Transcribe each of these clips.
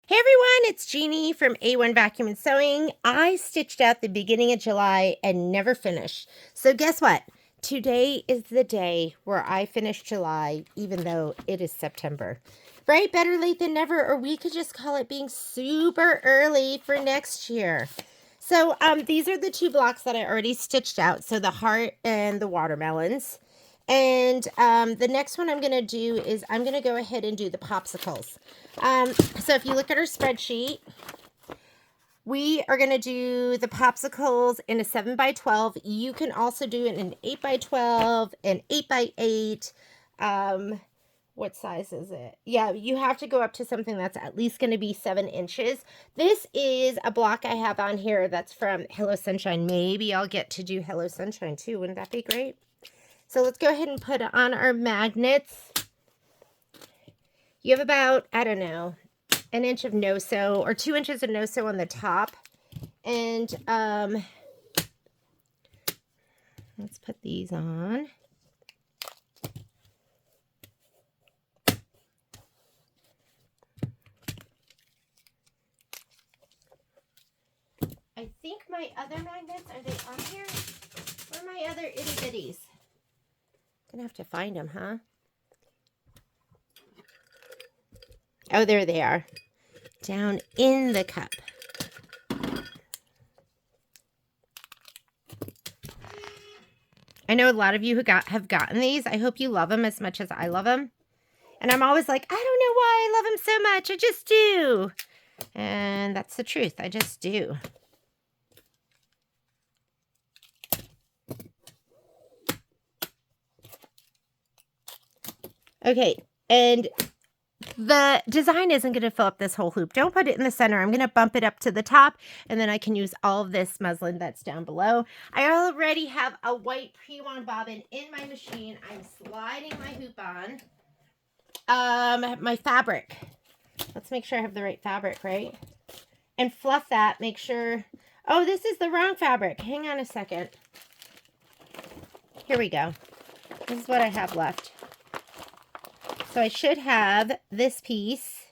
Hey everyone, it's Jeannie from A1 Vacuum and Sewing. I stitched out the beginning of July and never finished. So guess what? Today is the day where I finish July, even though it is September. Right? Better late than never, or we could just call it being super early for next year. So these are the two blocks that I already stitched out. So the heart and the watermelons. And the next one I'm going to do is I'm going to go ahead and do the popsicles. So if you look at our spreadsheet, we are going to do the popsicles in a 7x12. You can also do it in an 8x12, an 8x8. What size is it? Yeah, you have to go up to something that's at least going to be 7 inches. This is a block I have on here that's from Hello Sunshine. Maybe I'll get to do Hello Sunshine too. Wouldn't that be great? So let's go ahead and put on our magnets. You have about, I don't know, an inch of no-sew or 2 inches of no-sew on the top. And let's put these on. I think my other magnets, are they on here? Where are my other itty bitties? Gonna have to find them, huh? Oh, there they are. Down in the cup. I know a lot of you who have gotten these. I hope you love them as much as I love them. And I'm always like, I don't know why I love them so much. I just do. And that's the truth. I just do. Okay, and the design isn't going to fill up this whole hoop. Don't put it in the center. I'm going to bump it up to the top, and then I can use all of this muslin that's down below. I already have a white pre-wound bobbin in my machine. I'm sliding my hoop on. My fabric. Let's make sure I have the right fabric, right? And fluff that. Make sure... Oh, this is the wrong fabric. Hang on a second. Here we go. This is what I have left. So I should have this piece,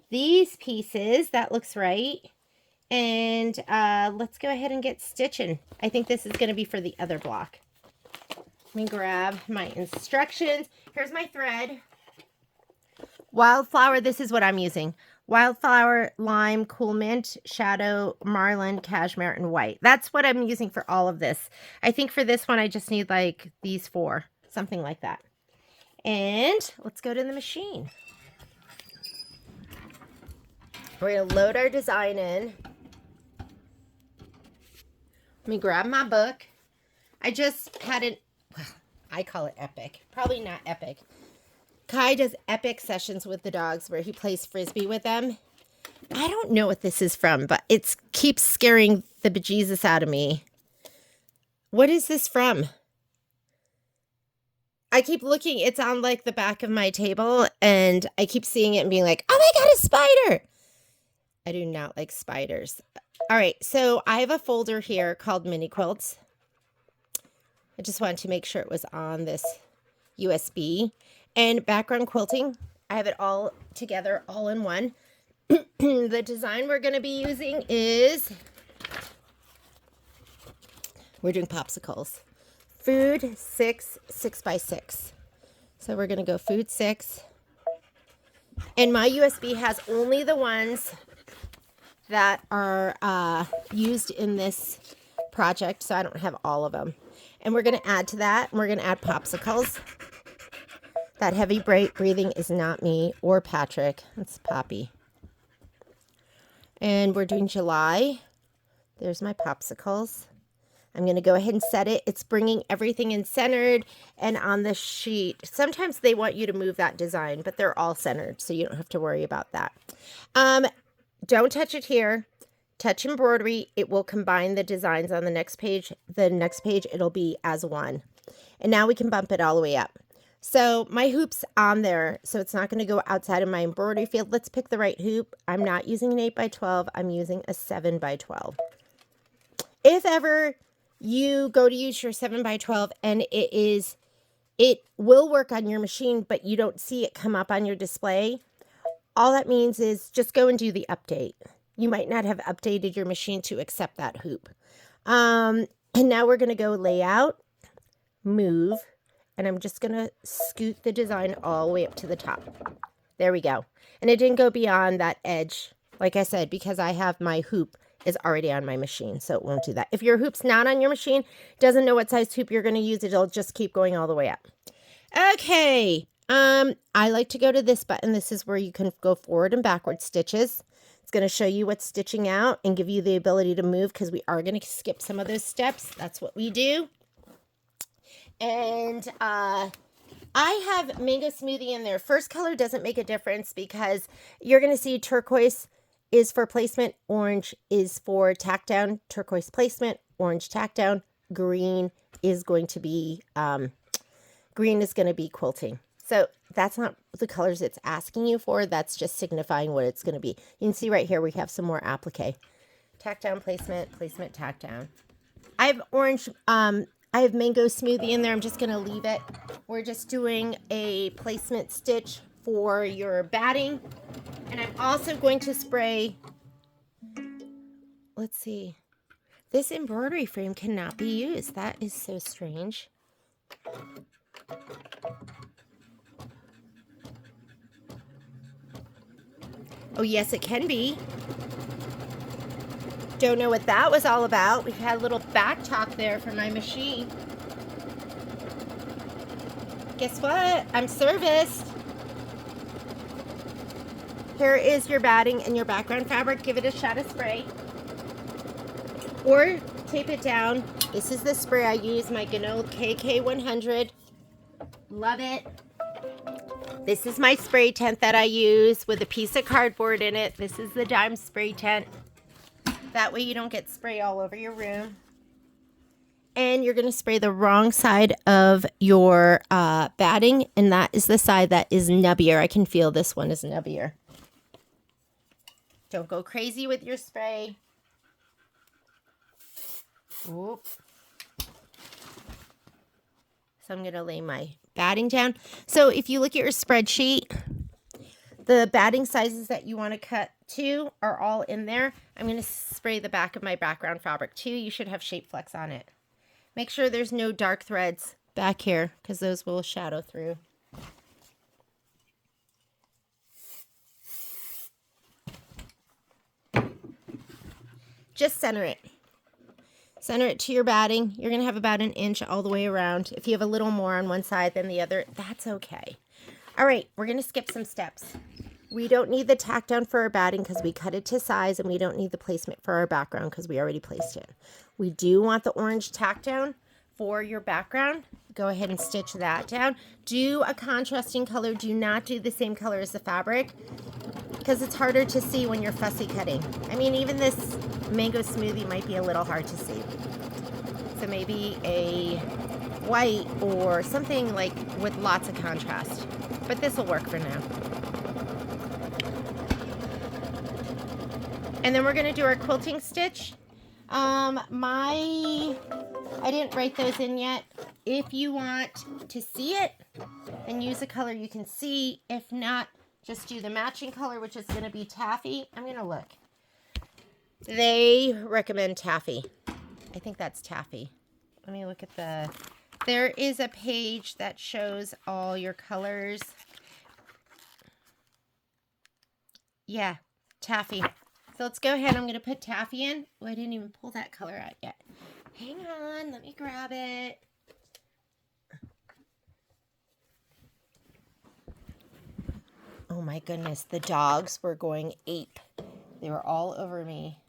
these pieces, that looks right. And let's go ahead and get stitching. I think this is going to be for the other block. Let me grab my instructions. Here's my thread. Wildflower, this is what I'm using. Wildflower, lime, cool mint, shadow, marlin, cashmere, and white. That's what I'm using for all of this. I think for this one, I just need like these 4, something like that. And let's go to the machine. We're going to load our design in. Let me grab my book. I just had an, well, I call it epic. Probably not epic. Kai does epic sessions with the dogs where he plays Frisbee with them. I don't know what this is from, but it keeps scaring the bejesus out of me. What is this from? I keep looking, it's on like the back of my table, and I keep seeing it and being like, oh my God, a spider. I do not like spiders. All right, so I have a folder here called Mini Quilts. I just wanted to make sure it was on this USB. And background quilting, I have it all together, all in one. The design we're going to be using is, we're doing popsicles. Food 6, 6x6. So we're going to go food 6. And my USB has only the ones that are used in this project, so I don't have all of them. And we're going to add to that, and we're going to add popsicles. That heavy breathing is not me or Patrick. It's Poppy. And we're doing July. There's my popsicles. I'm going to go ahead and set it. It's bringing everything in centered and on the sheet. Sometimes they want you to move that design, but they're all centered, so you don't have to worry about that. Don't touch it here. Touch embroidery. It will combine the designs on the next page. The next page, it'll be as one. And now we can bump it all the way up. So my hoop's on there, so it's not going to go outside of my embroidery field. Let's pick the right hoop. I'm not using an 8x12. I'm using a 7x12. If ever you go to use your 7x12 and it will work on your machine, but you don't see it come up on your display, all that means is just go and do the update. You might not have updated your machine to accept that hoop. And now we're going to go layout, move, and I'm just going to scoot the design all the way up to the top. There we go. And it didn't go beyond that edge, like I said, because I have my hoop is already on my machine, so it won't do that. If your hoop's not on your machine, doesn't know what size hoop you're going to use, it'll just keep going all the way up. Okay, I like to go to this button. This is where you can go forward and backward stitches. It's going to show you what's stitching out and give you the ability to move, because we are going to skip some of those steps. That's what we do. And I have mango smoothie in there. First color doesn't make a difference, because you're going to see turquoise is for placement, orange is for tack down, turquoise placement, orange tack down, green is going to be quilting. So that's not the colors it's asking you for. That's just signifying what it's going to be. You can see right here we have some more applique. Tack down, placement, placement, tack down. I have orange, I have mango smoothie in there. I'm just going to leave it. We're just doing a placement stitch for your batting. And I'm also going to spray, let's see, this embroidery frame cannot be used. That is so strange. Oh, yes, it can be. Don't know what that was all about. We had a little back talk there for my machine. Guess what? I'm serviced. Here is your batting and your background fabric. Give it a shot of spray. Or tape it down. This is the spray I use, my Ganol KK100. Love it. This is my spray tent that I use with a piece of cardboard in it. This is the dime spray tent. That way you don't get spray all over your room. And you're going to spray the wrong side of your batting, and that is the side that is nubbier. I can feel this one is nubbier. Don't go crazy with your spray. Oop. So I'm going to lay my batting down. So if you look at your spreadsheet, the batting sizes that you want to cut to are all in there. I'm going to spray the back of my background fabric too. You should have shape flex on it. Make sure there's no dark threads back here, because those will shadow through. Just center it. Center it to your batting. You're going to have about 1 inch all the way around. If you have a little more on one side than the other, that's okay. All right, we're going to skip some steps. We don't need the tack down for our batting because we cut it to size, and we don't need the placement for our background because we already placed it. We do want the orange tack down for your background. Go ahead and stitch that down. Do a contrasting color. Do not do the same color as the fabric, because it's harder to see when you're fussy cutting. I mean, even this mango smoothie might be a little hard to see. So maybe a white or something like with lots of contrast. But this will work for now. And then we're going to do our quilting stitch. I didn't write those in yet. If you want to see it, then use a color you can see. If not, just do the matching color, which is going to be taffy. I'm going to look. They recommend taffy. I think that's taffy. Let me look at the... There is a page that shows all your colors. Yeah, taffy. So let's go ahead. I'm going to put taffy in. Oh, I didn't even pull that color out yet. Hang on. Let me grab it. Oh my goodness. The dogs were going ape. They were all over me.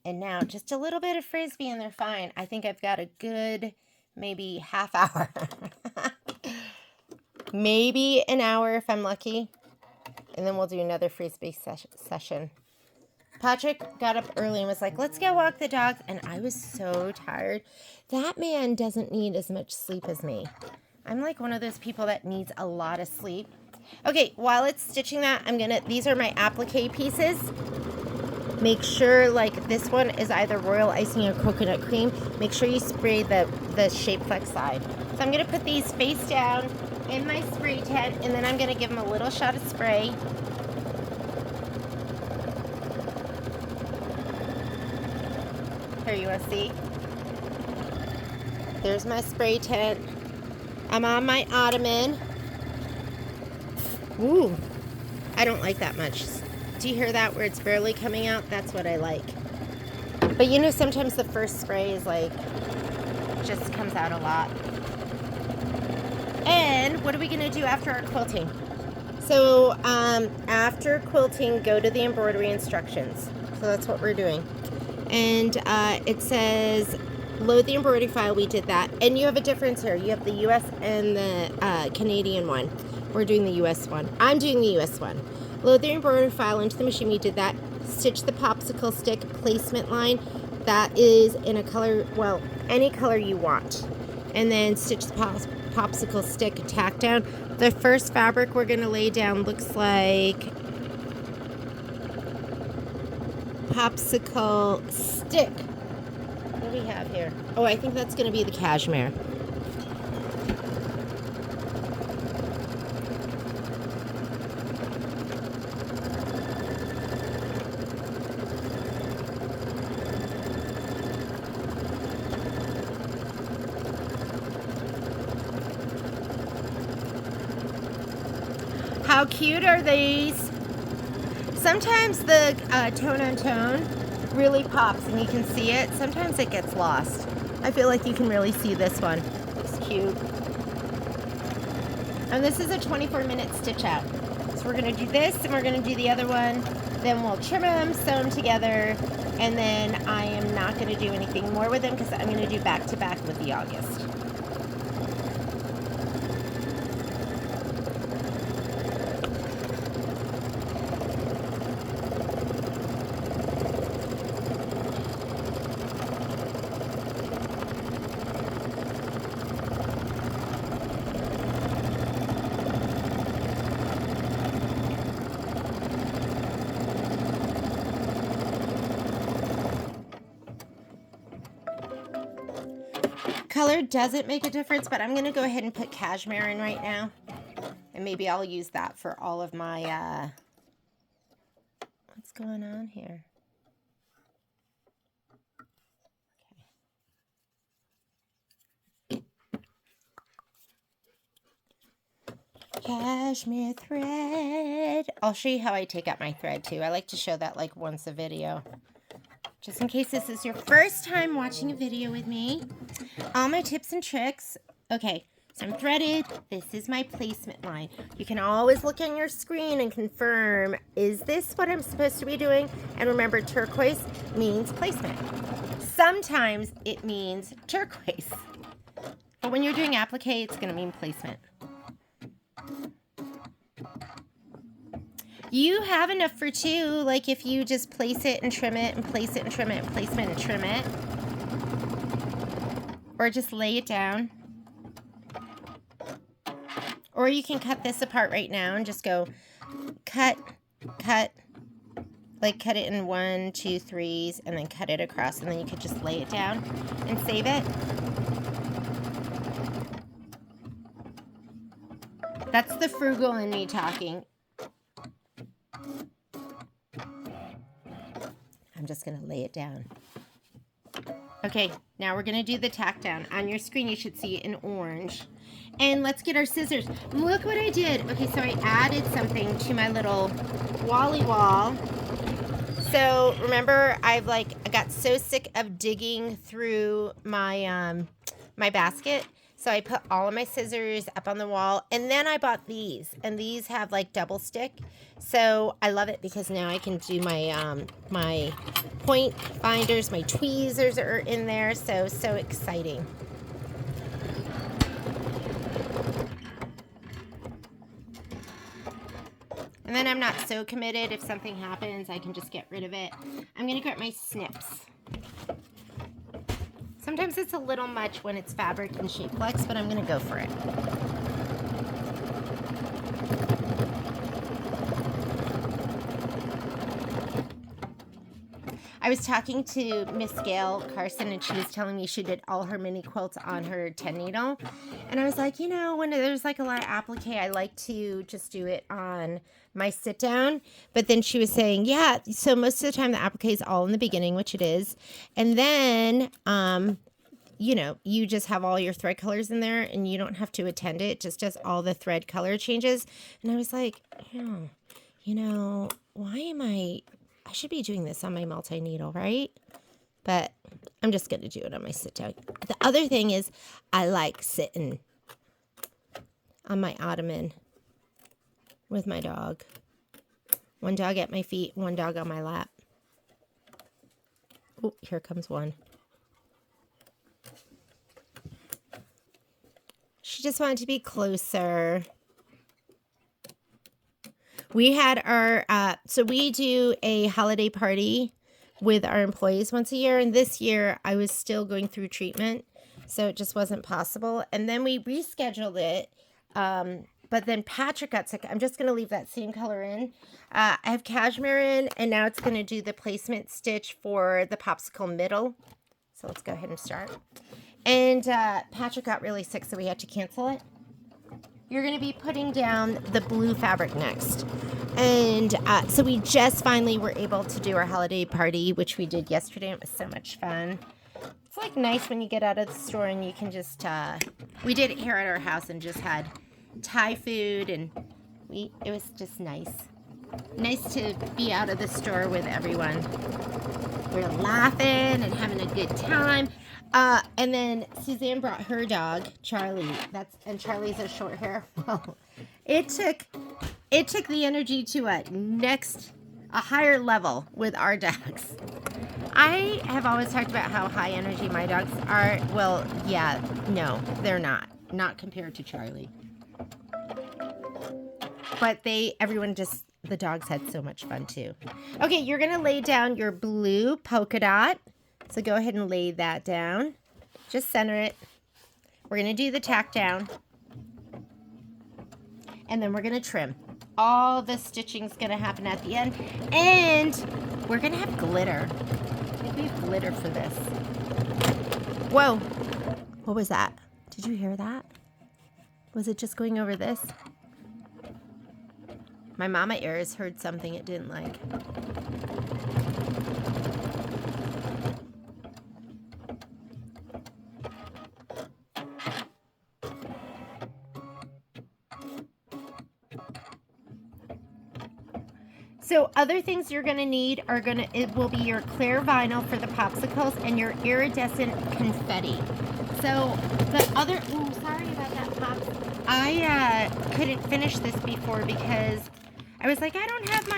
And now just a little bit of Frisbee and they're fine. I think I've got a good maybe half hour. Maybe an hour if I'm lucky. And then we'll do another Frisbee session. Patrick got up early and was like, let's go walk the dogs. And I was so tired. That man doesn't need as much sleep as me. I'm like one of those people that needs a lot of sleep. Okay, while it's stitching that, these are my applique pieces. Make sure, like this one is either royal icing or coconut cream. Make sure you spray the shape flex side. So I'm going to put these face down in my spray tent, and then I'm going to give them a little shot of spray. Here, you want to see? There's my spray tent. I'm on my ottoman. Ooh, I don't like that much. Do you hear that where it's barely coming out? That's what I like. But you know, sometimes the first spray is like, just comes out a lot. And what are we gonna do after our quilting? So after quilting, go to the embroidery instructions. So that's what we're doing. And it says, load the embroidery file. We did that. And you have a difference here. You have the US and the Canadian one. We're doing the US one. I'm doing the US one. Load the embroidery file into the machine. We did that. Stitch the popsicle stick placement line. That is in a color, well, any color you want. And then stitch the popsicle stick tack down. The first fabric we're going to lay down looks like popsicle stick. What do we have here? Oh, I think that's going to be the cashmere. How cute are these? Sometimes the tone on tone really pops and you can see it. Sometimes it gets lost. I feel like you can really see this one. It's cute. And this is a 24-minute stitch out. So we're gonna do this and we're gonna do the other one. Then we'll trim them, sew them together, and then I am not gonna do anything more with them because I'm gonna do back to back with the August. Color doesn't make a difference, but I'm going to go ahead and put cashmere in right now. And maybe I'll use that for all of my, what's going on here? Okay. Cashmere thread. I'll show you how I take out my thread too. I like to show that like once a video. Just in case this is your first time watching a video with me. All my tips and tricks. Okay, so I'm threaded. This is my placement line. You can always look on your screen and confirm, is this what I'm supposed to be doing? And remember, turquoise means placement. Sometimes it means turquoise. But when you're doing applique, it's going to mean placement. You have enough for two, like if you just place it and trim it and place it and trim it and place it and trim it. Or just lay it down. Or you can cut this apart right now and just go cut, cut. Like cut it in 1, 2, 3s and then cut it across. And then you could just lay it down and save it. That's the frugal in me talking. I'm just going to lay it down. Okay, now we're going to do the tack down. On your screen, you should see in orange. And let's get our scissors. Look what I did. Okay, so I added something to my little wally wall. So remember, I got so sick of digging through my my basket. So I put all of my scissors up on the wall, and then I bought these, and these have like double stick. So I love it because now I can do my my point finders, my tweezers are in there. So exciting. And then I'm not so committed. If something happens, I can just get rid of it. I'm gonna grab my snips. Sometimes it's a little much when it's fabric and shape flex, but I'm going to go for it. I was talking to Miss Gail Carson, and she was telling me she did all her mini quilts on her 10 needle. And I was like, you know, when there's like a lot of applique, I like to just do it on my sit down. But then she was saying, yeah, so most of the time the applique is all in the beginning, which it is. And then, you know, you just have all your thread colors in there and you don't have to attend it. It just does all the thread color changes. And I was like, oh, you know, why am I should be doing this on my multi-needle, right? But I'm just going to do it on my sit down. The other thing is I like sitting on my ottoman with my dog. One dog at my feet, one dog on my lap. Oh, here comes one. She just wanted to be closer. We had our, so we do a holiday party with our employees once a year. And this year I was still going through treatment, so it just wasn't possible. And then we rescheduled it. But then Patrick got sick. I'm just going to leave that same color in. I have cashmere in, and now it's going to do the placement stitch for the popsicle middle. So let's go ahead and start. And Patrick got really sick, so we had to cancel it. You're going to be putting down the blue fabric next. And so we just finally were able to do our holiday party, which we did yesterday. It was so much fun. It's like nice when you get out of the store and you can just, we did it here at our house and just had Thai food, and it was just nice. Nice to be out of the store with everyone. We're laughing and having a good time. And then Suzanne brought her dog, Charlie. And Charlie's a short hair. Well, it took the energy to a higher level with our dogs. I have always talked about how high energy my dogs are. Well, yeah, no, they're not. Not compared to Charlie. But the dogs had so much fun too. Okay, you're going to lay down your blue polka dot. So go ahead and lay that down. Just center it. We're going to do the tack down. And then we're going to trim. All the stitching is going to happen at the end. And we're going to have glitter. I think we have glitter for this. Whoa. What was that? Did you hear that? Was it just going over this? My mama ears heard something it didn't like. So other things you're going to need it will be your clear vinyl for the popsicles and your iridescent confetti. So sorry about that, Pops. I couldn't finish this before because I was like, I don't have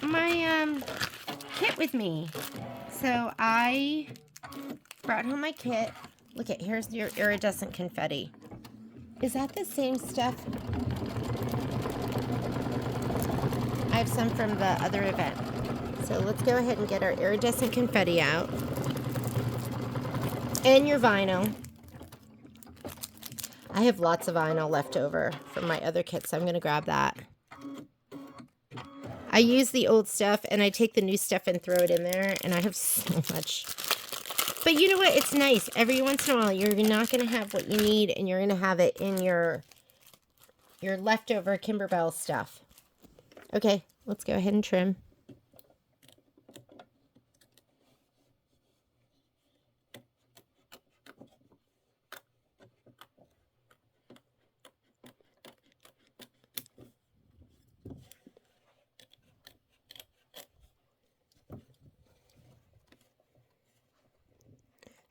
my kit with me. So I brought home my kit. Look here's your iridescent confetti. Is that the same stuff? I have some from the other event. So let's go ahead and get our iridescent confetti out. And your vinyl. I have lots of vinyl left over from my other kit, so I'm going to grab that. I use the old stuff and I take the new stuff and throw it in there, and I have so much. But you know what? It's nice. Every once in a while, you're not going to have what you need, and you're going to have it in your leftover Kimberbell stuff. Okay, let's go ahead and trim.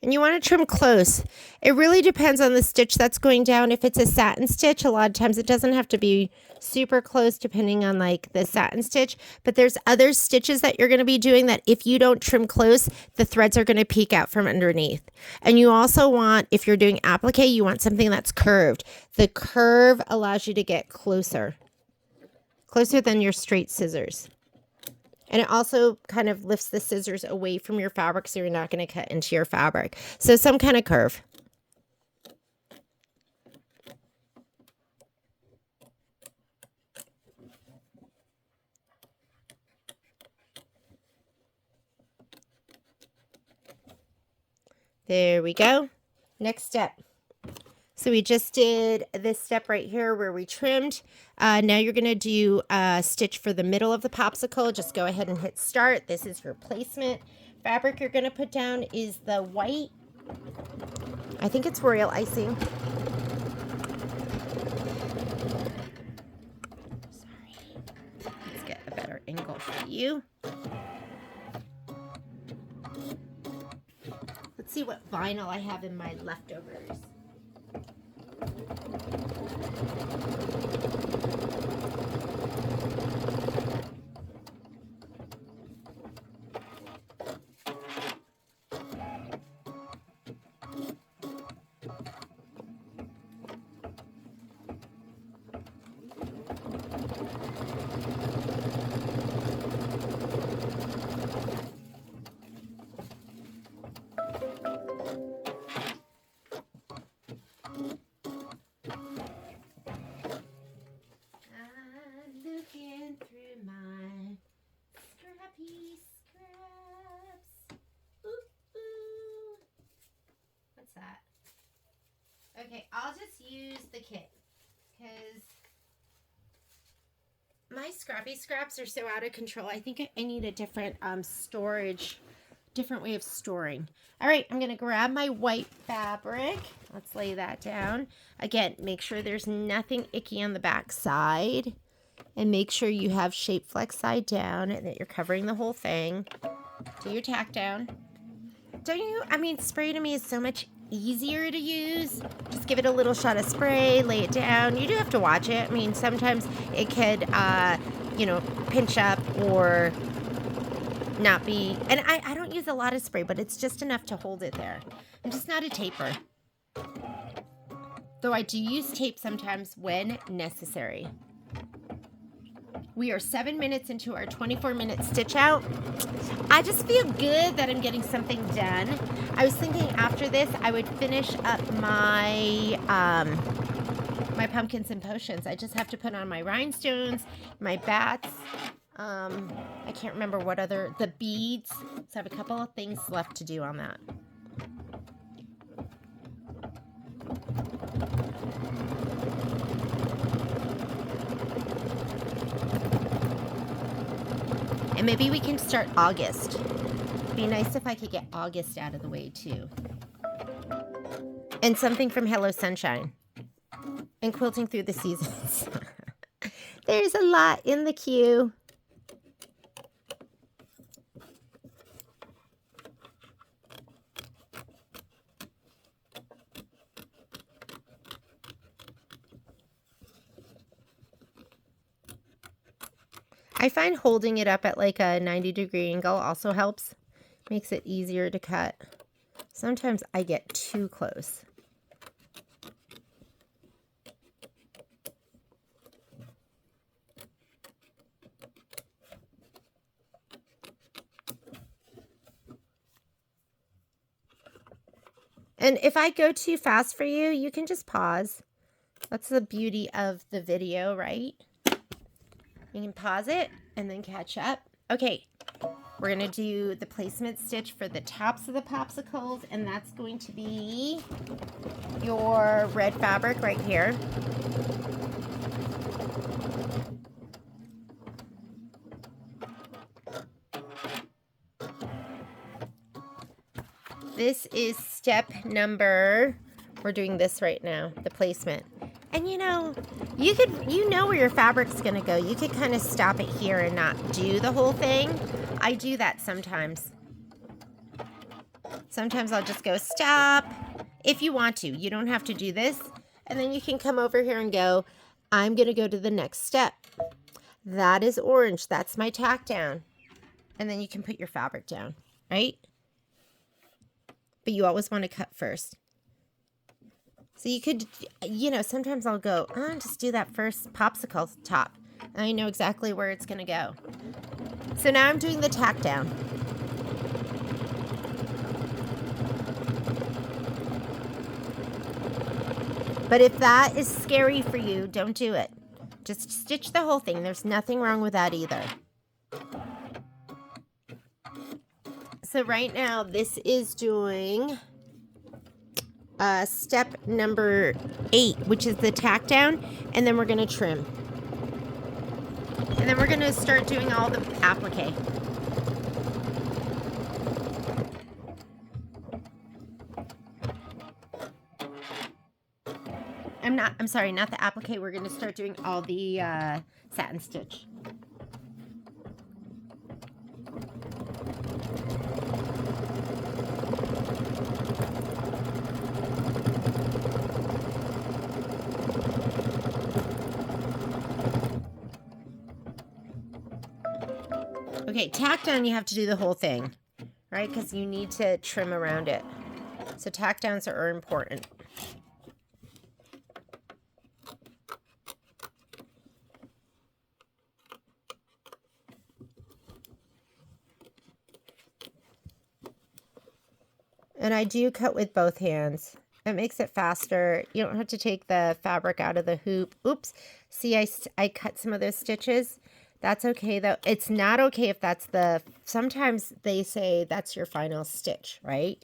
And you want to trim close. It really depends on the stitch that's going down. If it's a satin stitch, a lot of times it doesn't have to be super close depending on like the satin stitch. But there's other stitches that you're going to be doing that if you don't trim close, the threads are going to peek out from underneath. And you also want, if you're doing applique, you want something that's curved. The curve allows you to get closer than your straight scissors. And it also kind of lifts the scissors away from your fabric so you're not going to cut into your fabric. So some kind of curve. There we go. Next step. So we just did this step right here where we trimmed. Now you're going to do a stitch for the middle of the popsicle. Just go ahead and hit start. This is your placement. Fabric you're going to put down is the white. I think it's royal icing. Sorry. Let's get a better angle for you. Let's see what vinyl I have in my leftovers. Through my scrappy scraps. Ooh, ooh. What's that? Okay, I'll just use the kit because my scrappy scraps are so out of control. I think I need a different different way of storing. All right, I'm gonna grab my white fabric. Let's lay that down. Again, make sure there's nothing icky on the back side. And make sure you have shape flex side down and that you're covering the whole thing. Do your tack down. Don't you? I mean, spray to me is so much easier to use. Just give it a little shot of spray, lay it down. You do have to watch it. I mean, sometimes it could, you know, pinch up or not be. And I don't use a lot of spray, but it's just enough to hold it there. I'm just not a taper. Though I do use tape sometimes when necessary. We are 7 minutes into our 24-minute stitch out. I just feel good that I'm getting something done. I was thinking after this, I would finish up my my pumpkins and potions. I just have to put on my rhinestones, my bats. I can't remember what other, the beads. So I have a couple of things left to do on that. And maybe we can start August. It'd be nice if I could get August out of the way too. And something from Hello Sunshine. And quilting through the seasons. There's a lot in the queue. I find holding it up at like a 90-degree angle also helps. Makes it easier to cut. Sometimes I get too close. And if I go too fast for you, you can just pause. That's the beauty of the video, right? You can pause it and then catch up. Okay, we're going to do the placement stitch for the tops of the popsicles, and that's going to be your red fabric right here. This is step number, we're doing this right now, the placement. And you know where your fabric's gonna go. You could kind of stop it here and not do the whole thing. I do that sometimes. Sometimes I'll just go stop. If you want to, you don't have to do this. And then you can come over here and go, I'm gonna go to the next step. That is orange, that's my tack down. And then you can put your fabric down, right? But you always want to cut first. So you could, you know, sometimes I'll go, just do that first popsicle top. And I know exactly where it's going to go. So now I'm doing the tack down. But if that is scary for you, don't do it. Just stitch the whole thing. There's nothing wrong with that either. So right now, this is doing step number 8, which is the tack down, and then we're going to trim. And then we're going to start doing all the applique. I'm sorry, not the applique. We're going to start doing all the satin stitch. Okay, tack down, you have to do the whole thing, right? Because you need to trim around it. So tack downs are important. And I do cut with both hands. It makes it faster. You don't have to take the fabric out of the hoop. Oops. See, I cut some of those stitches. That's okay, though. It's not okay if that's the... Sometimes they say that's your final stitch, right?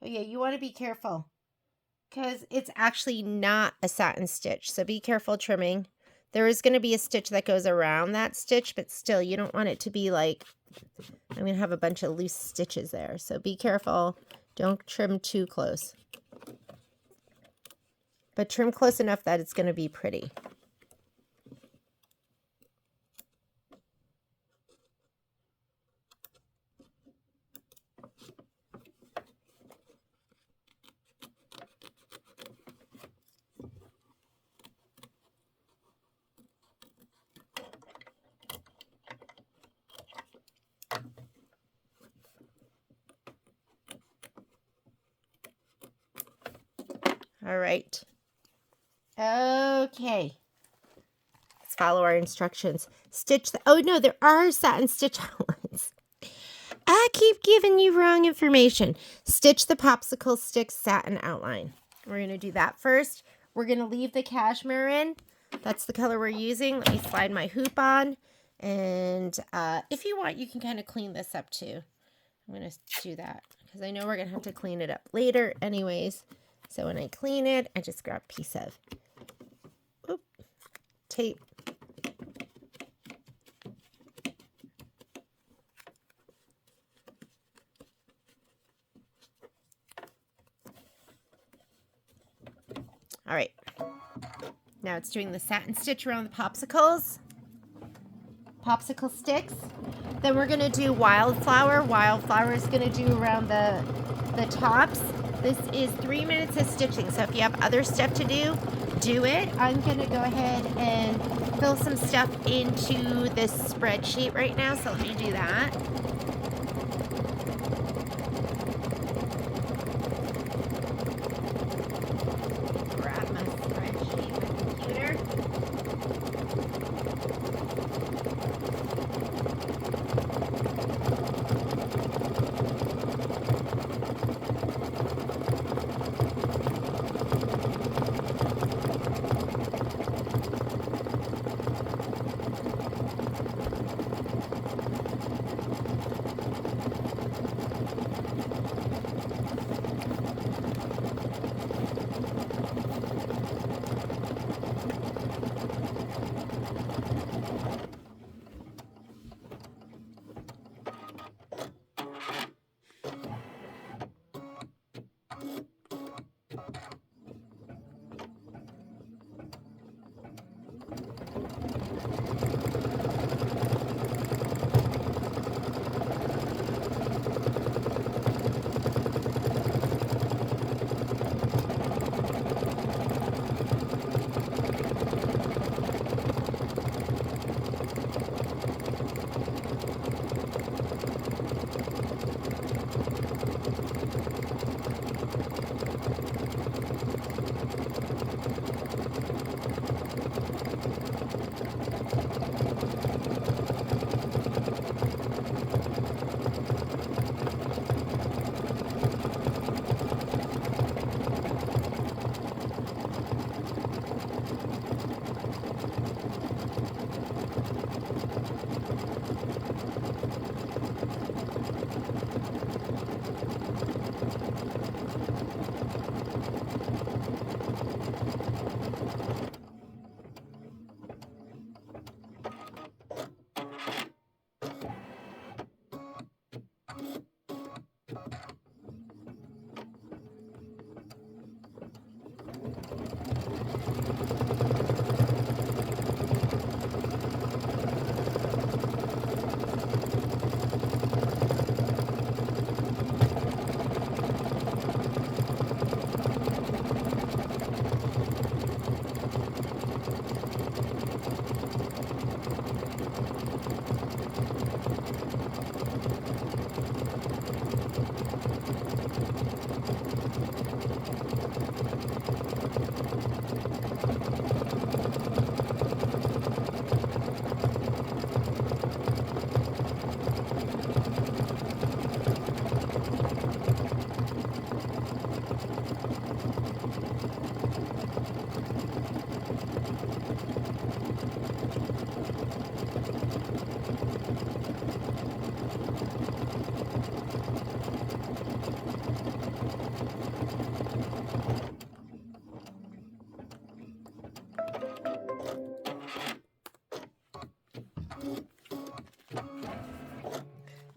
Oh, yeah, you want to be careful because it's actually not a satin stitch. So be careful trimming. There is going to be a stitch that goes around that stitch, but still, you don't want it to be like... I'm going to have a bunch of loose stitches there. So be careful. Don't trim too close. But trim close enough that it's going to be pretty. All right. Okay. Let's follow our instructions. Stitch the... Oh, no, there are satin stitch outlines. I keep giving you wrong information. Stitch the popsicle stick satin outline. We're going to do that first. We're going to leave the cashmere in. That's the color we're using. Let me slide my hoop on. And if you want, you can kind of clean this up too. I'm going to do that because I know we're going to have to clean it up later anyways. So when I clean it, I just grab a piece of tape. All right. Now it's doing the satin stitch around the popsicle sticks. Then we're going to do wildflower. Wildflower is going to do around the tops. This is 3 minutes of stitching, so if you have other stuff to do, do it. I'm going to go ahead and fill some stuff into this spreadsheet right now, so let me do that. Grab my spreadsheet, my computer.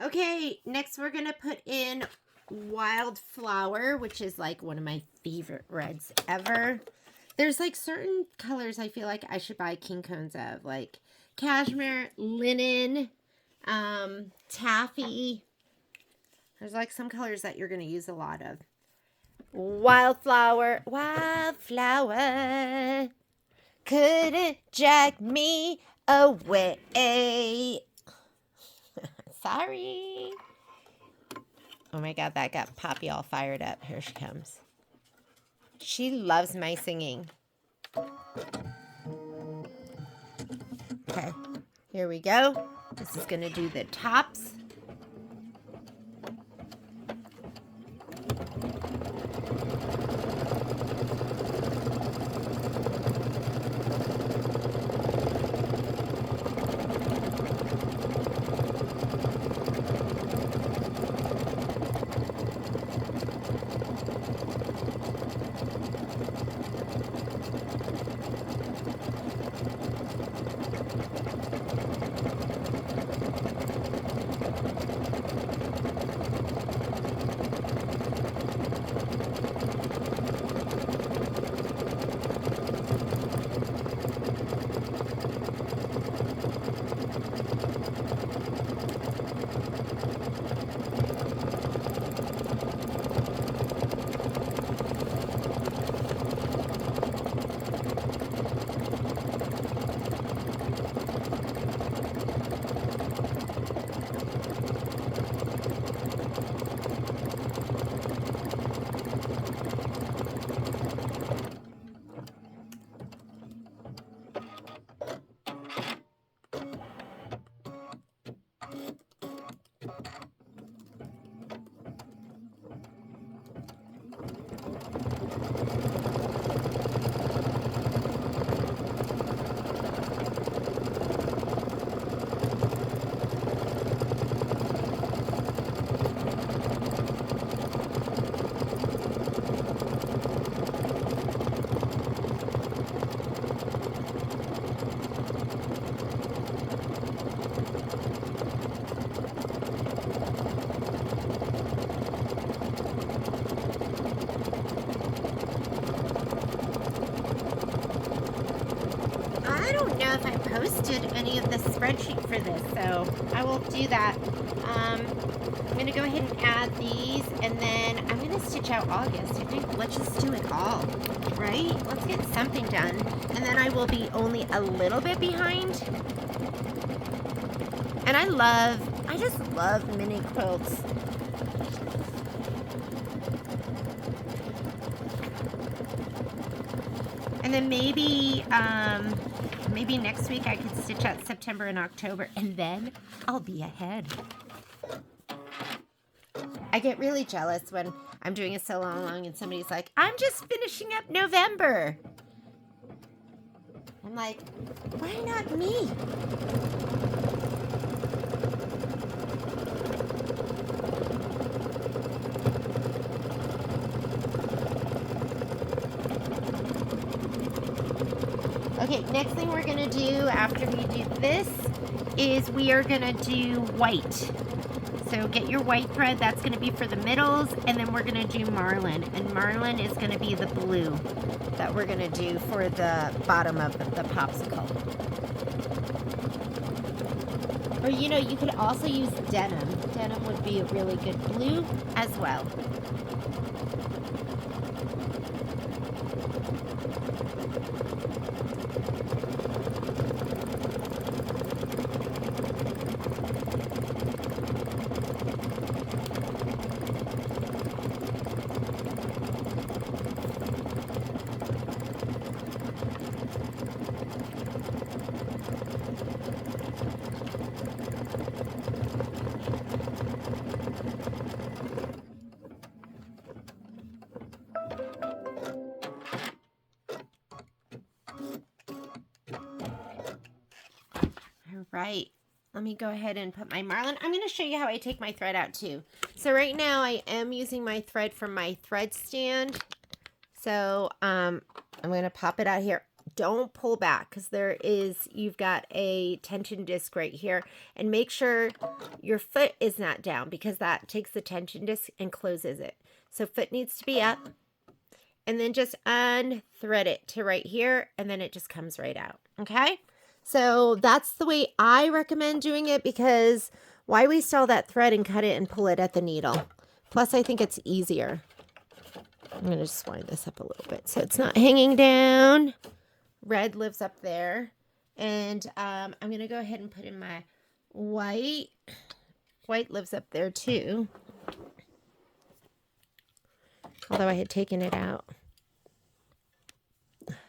Okay, next we're gonna put in Wildflower, which is like one of my favorite reds ever. There's like certain colors I feel like I should buy king cones of, like cashmere, linen, taffy. There's like some colors that you're gonna use a lot of. Wildflower, wildflower, couldn't drag me away. Sorry. Oh my God, that got Poppy all fired up. Here she comes. She loves my singing. Okay, here we go. This is gonna do the tops. If I posted any of the spreadsheet for this, so I will do that. I'm going to go ahead and add these, and then I'm going to stitch out August. I think let's just do it all, right? Let's get something done, and then I will be only a little bit behind. And I just love mini quilts. And then maybe next week I could stitch out September and October, and then I'll be ahead. I get really jealous when I'm doing a solo along and somebody's like, I'm just finishing up November. I'm like, why not me? Okay, next thing we're going to do after we do this is we are going to do white. So get your white thread, that's going to be for the middles, and then we're going to do marlin. And marlin is going to be the blue that we're going to do for the bottom of the popsicle. Or, you know, you could also use denim. Denim would be a really good blue as well. Right, let me go ahead and put my marlin. I'm going to show you how I take my thread out too. So right now I am using my thread from my thread stand. So I'm going to pop it out here. don't pull back because you've got a tension disc right here, and make sure your foot is not down because that takes the tension disc and closes it. So foot needs to be up, and then just unthread it to right here, and then it just comes right out. Okay, so that's the way I recommend doing it, because why waste all that thread and cut it and pull it at the needle? Plus, I think it's easier. I'm going to just wind this up a little bit so it's not hanging down. Red lives up there. And I'm going to go ahead and put in my white. White lives up there too. Although I had taken it out.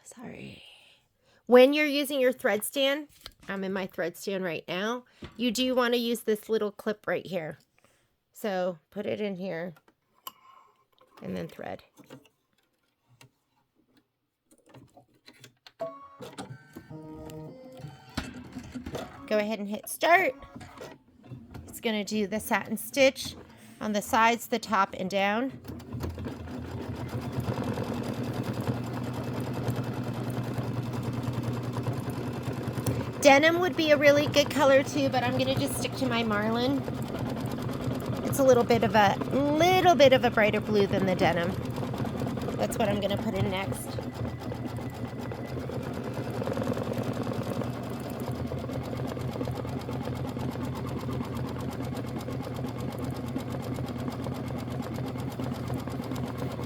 Sorry. When you're using your thread stand, I'm in my thread stand right now, you do want to use this little clip right here. So put it in here and then thread. Go ahead and hit start. It's going to do the satin stitch on the sides, the top, and down. Denim would be a really good color too, but I'm going to just stick to my marlin. It's a little bit of a brighter blue than the denim. That's what I'm going to put in next.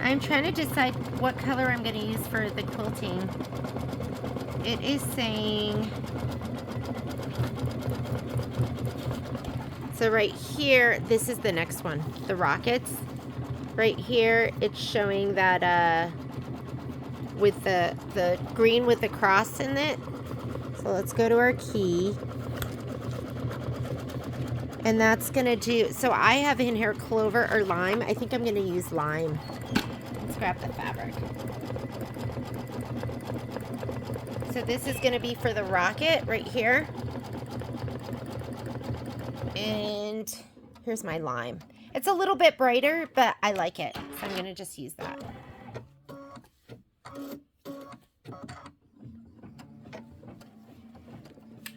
I'm trying to decide what color I'm going to use for the quilting. It is saying, so right here, this is the next one, the rockets. Right here, it's showing that with the green with the cross in it. So let's go to our key. And that's going to do, so I have in here clover or lime. I think I'm going to use lime. Let's grab the fabric. So this is going to be for the rocket right here. And here's my lime. It's a little bit brighter, but I like it. So I'm going to just use that.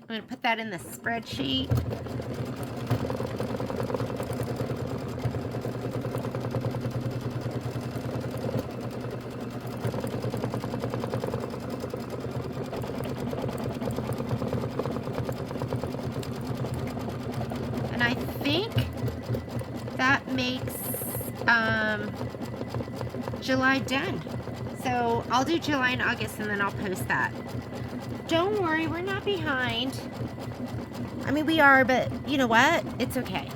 I'm going to put that in the spreadsheet. And I think that makes July done. So I'll do July and August, and then I'll post that. Don't worry, we're not behind. I mean, we are, but you know what? It's okay.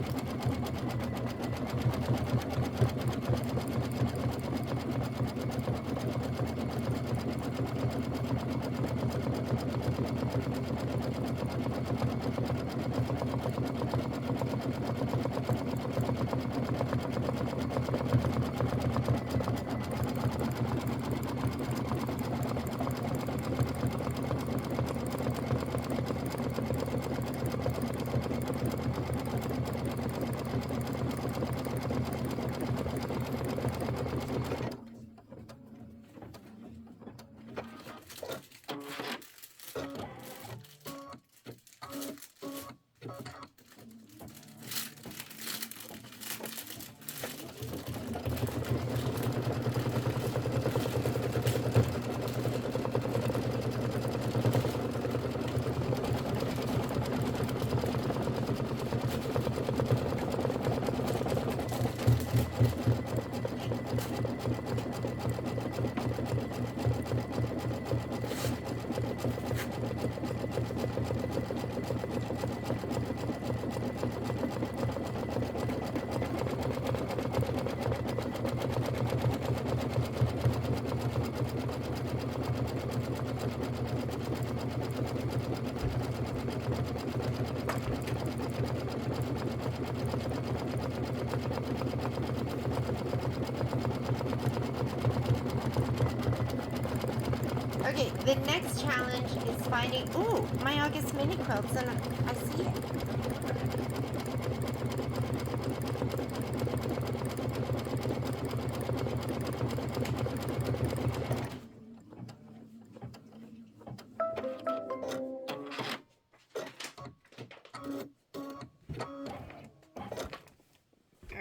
Okay, the next challenge is finding, ooh, my August mini quilts, and I see it.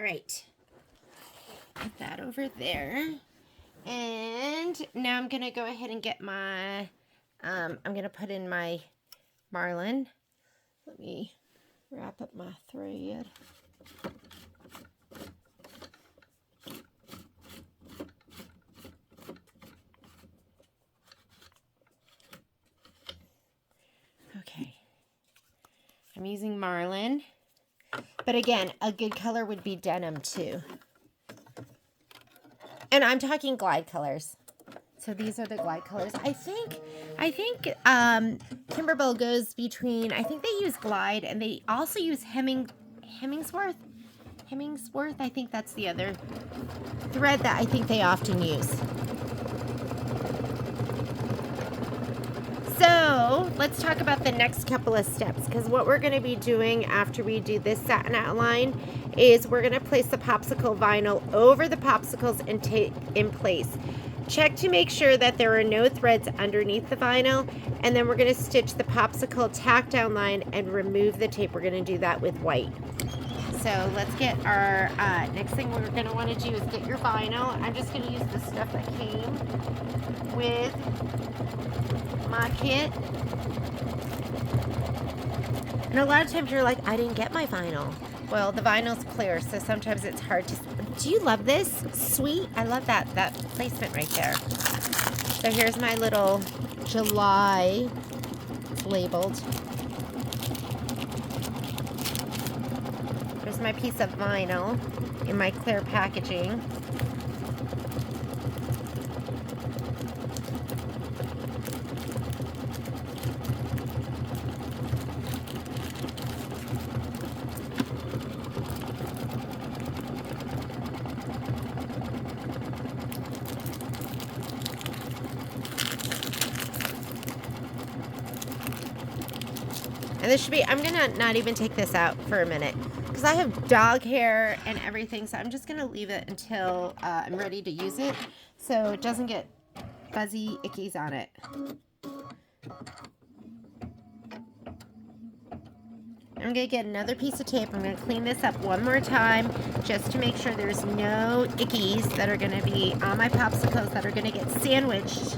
right. Put that over there. And now I'm going to go ahead and get my, I'm going to put in my marlin. Let me wrap up my thread. Okay. I'm using marlin. But again, a good color would be denim too. And I'm talking glide colors. So these are the glide colors. I think Kimberbell goes between, I think they use glide and they also use Hemmingsworth. I think that's the other thread that I think they often use. So let's talk about the next couple of steps, because what we're going to be doing after we do this satin outline is we're going to place the popsicle vinyl over the popsicles and tape in place. Check to make sure that there are no threads underneath the vinyl, and then we're going to stitch the popsicle tack down line and remove the tape. We're going to do that with white. So let's get our, next thing we're going to want to do is get your vinyl. I'm just going to use the stuff that came with my kit. And a lot of times you're like, I didn't get my vinyl. Well, the vinyl's clear, so sometimes it's hard to... Do you love this? Sweet. I love that placement right there. So here's my little July. It's labeled. There's my piece of vinyl in my clear packaging. And this should be, I'm gonna not even take this out for a minute because I have dog hair and everything, so I'm just gonna leave it until I'm ready to use it so it doesn't get fuzzy ickies on it. I'm gonna get another piece of tape. I'm gonna clean this up one more time just to make sure there's no ickies that are gonna be on my popsicles that are gonna get sandwiched.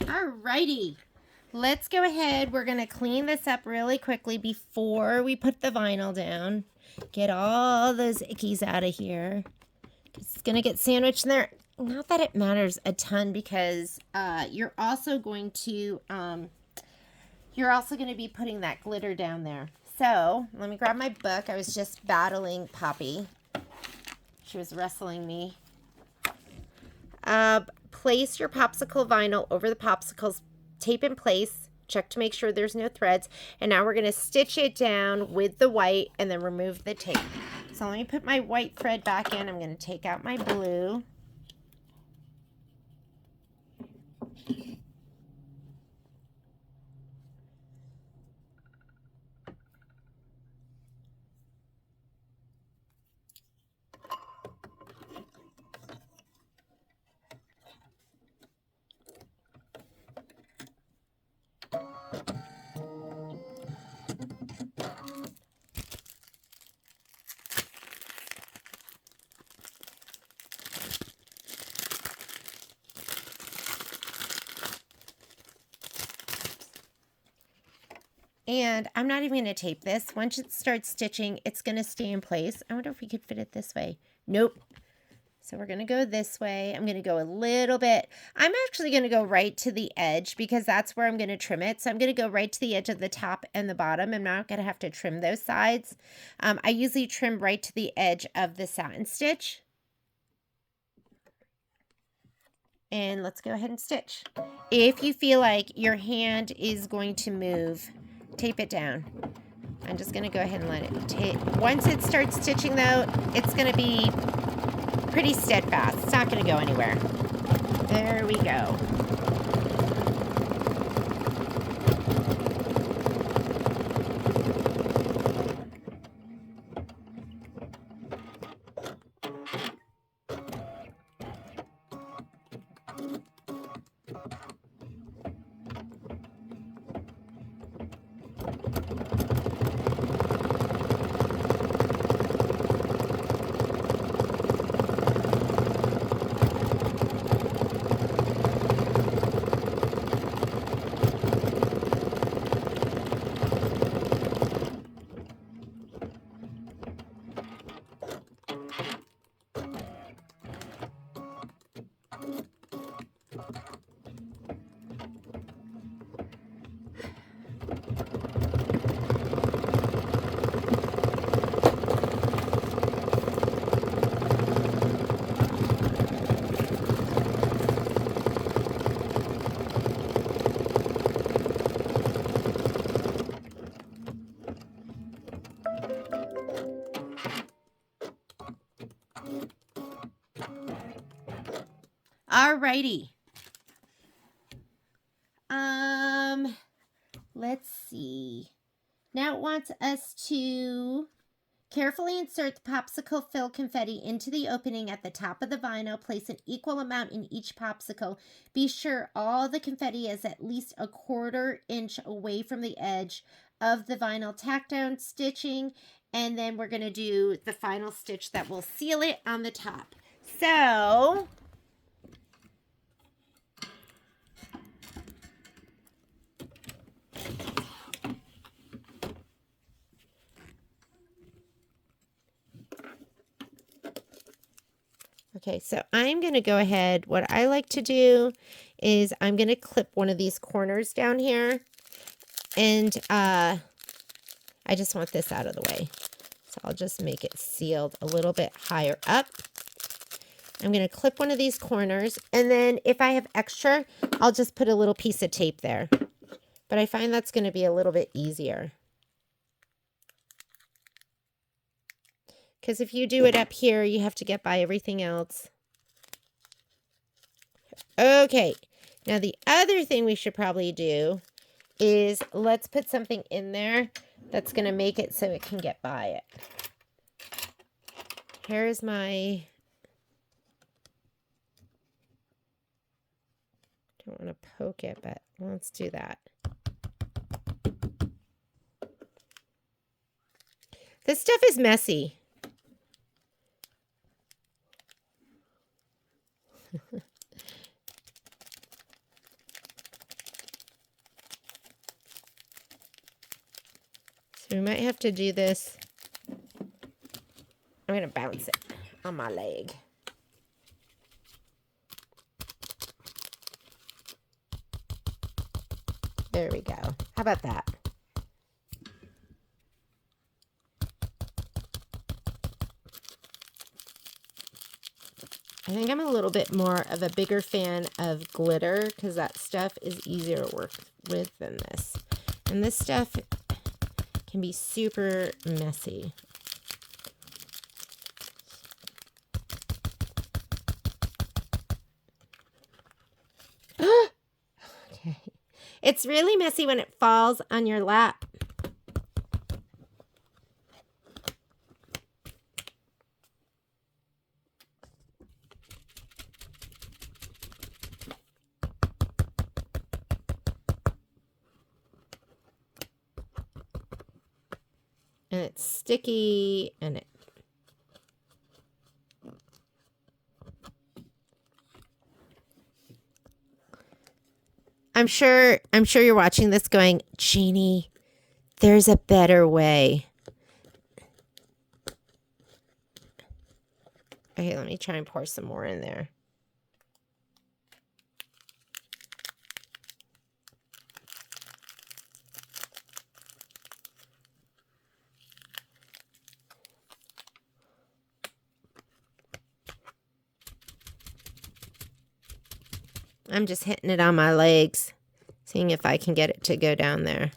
Alrighty. Let's go ahead. We're going to clean this up really quickly before we put the vinyl down. Get all those ickies out of here. It's going to get sandwiched in there. Not that it matters a ton because you're also going to be putting that glitter down there. So let me grab my book. I was just battling Poppy. She was wrestling me. Place your popsicle vinyl over the popsicles. Tape in place. Check to make sure there's no threads. And now we're going to stitch it down with the white and then remove the tape. So let me put my white thread back in. I'm going to take out my blue. And I'm not even going to tape this. Once it starts stitching, it's going to stay in place. I wonder if we could fit it this way. Nope. So we're going to go this way. I'm going to go a little bit. I'm actually going to go right to the edge because that's where I'm going to trim it. So I'm going to go right to the edge of the top and the bottom. I'm not going to have to trim those sides. I usually trim right to the edge of the satin stitch. And let's go ahead and stitch. If you feel like your hand is going to move, tape it down. I'm just going to go ahead and let it tape. Once it starts stitching though, it's going to be pretty steadfast. It's not going to go anywhere. There we go. Alrighty. Let's see. Now it wants us to carefully insert the popsicle fill confetti into the opening at the top of the vinyl. Place an equal amount in each popsicle. Be sure all the confetti is at least a 1/4 inch away from the edge of the vinyl. Tack down stitching, and then we're going to do the final stitch that will seal it on the top. So okay, so I'm going to go ahead. What I like to do is I'm going to clip one of these corners down here. And I just want this out of the way. So I'll just make it sealed a little bit higher up. I'm going to clip one of these corners. And then if I have extra, I'll just put a little piece of tape there. But I find that's going to be a little bit easier. Because if you do it up here, you have to get by everything else. Okay, now the other thing we should probably do is let's put something in there that's going to make it so it can get by it. Here's my... Don't want to poke it, but let's do that. This stuff is messy. So we might have to do this. I'm going to bounce it on my leg. There we go. How about that? I think I'm a little bit more of a bigger fan of glitter because that stuff is easier to work with than this. And this stuff can be super messy. Okay. It's really messy when it falls on your lap. And it's sticky and it I'm sure you're watching this going, Jeannie, there's a better way. Okay, let me try and pour some more in there. I'm just hitting it on my legs, seeing if I can get it to go down there.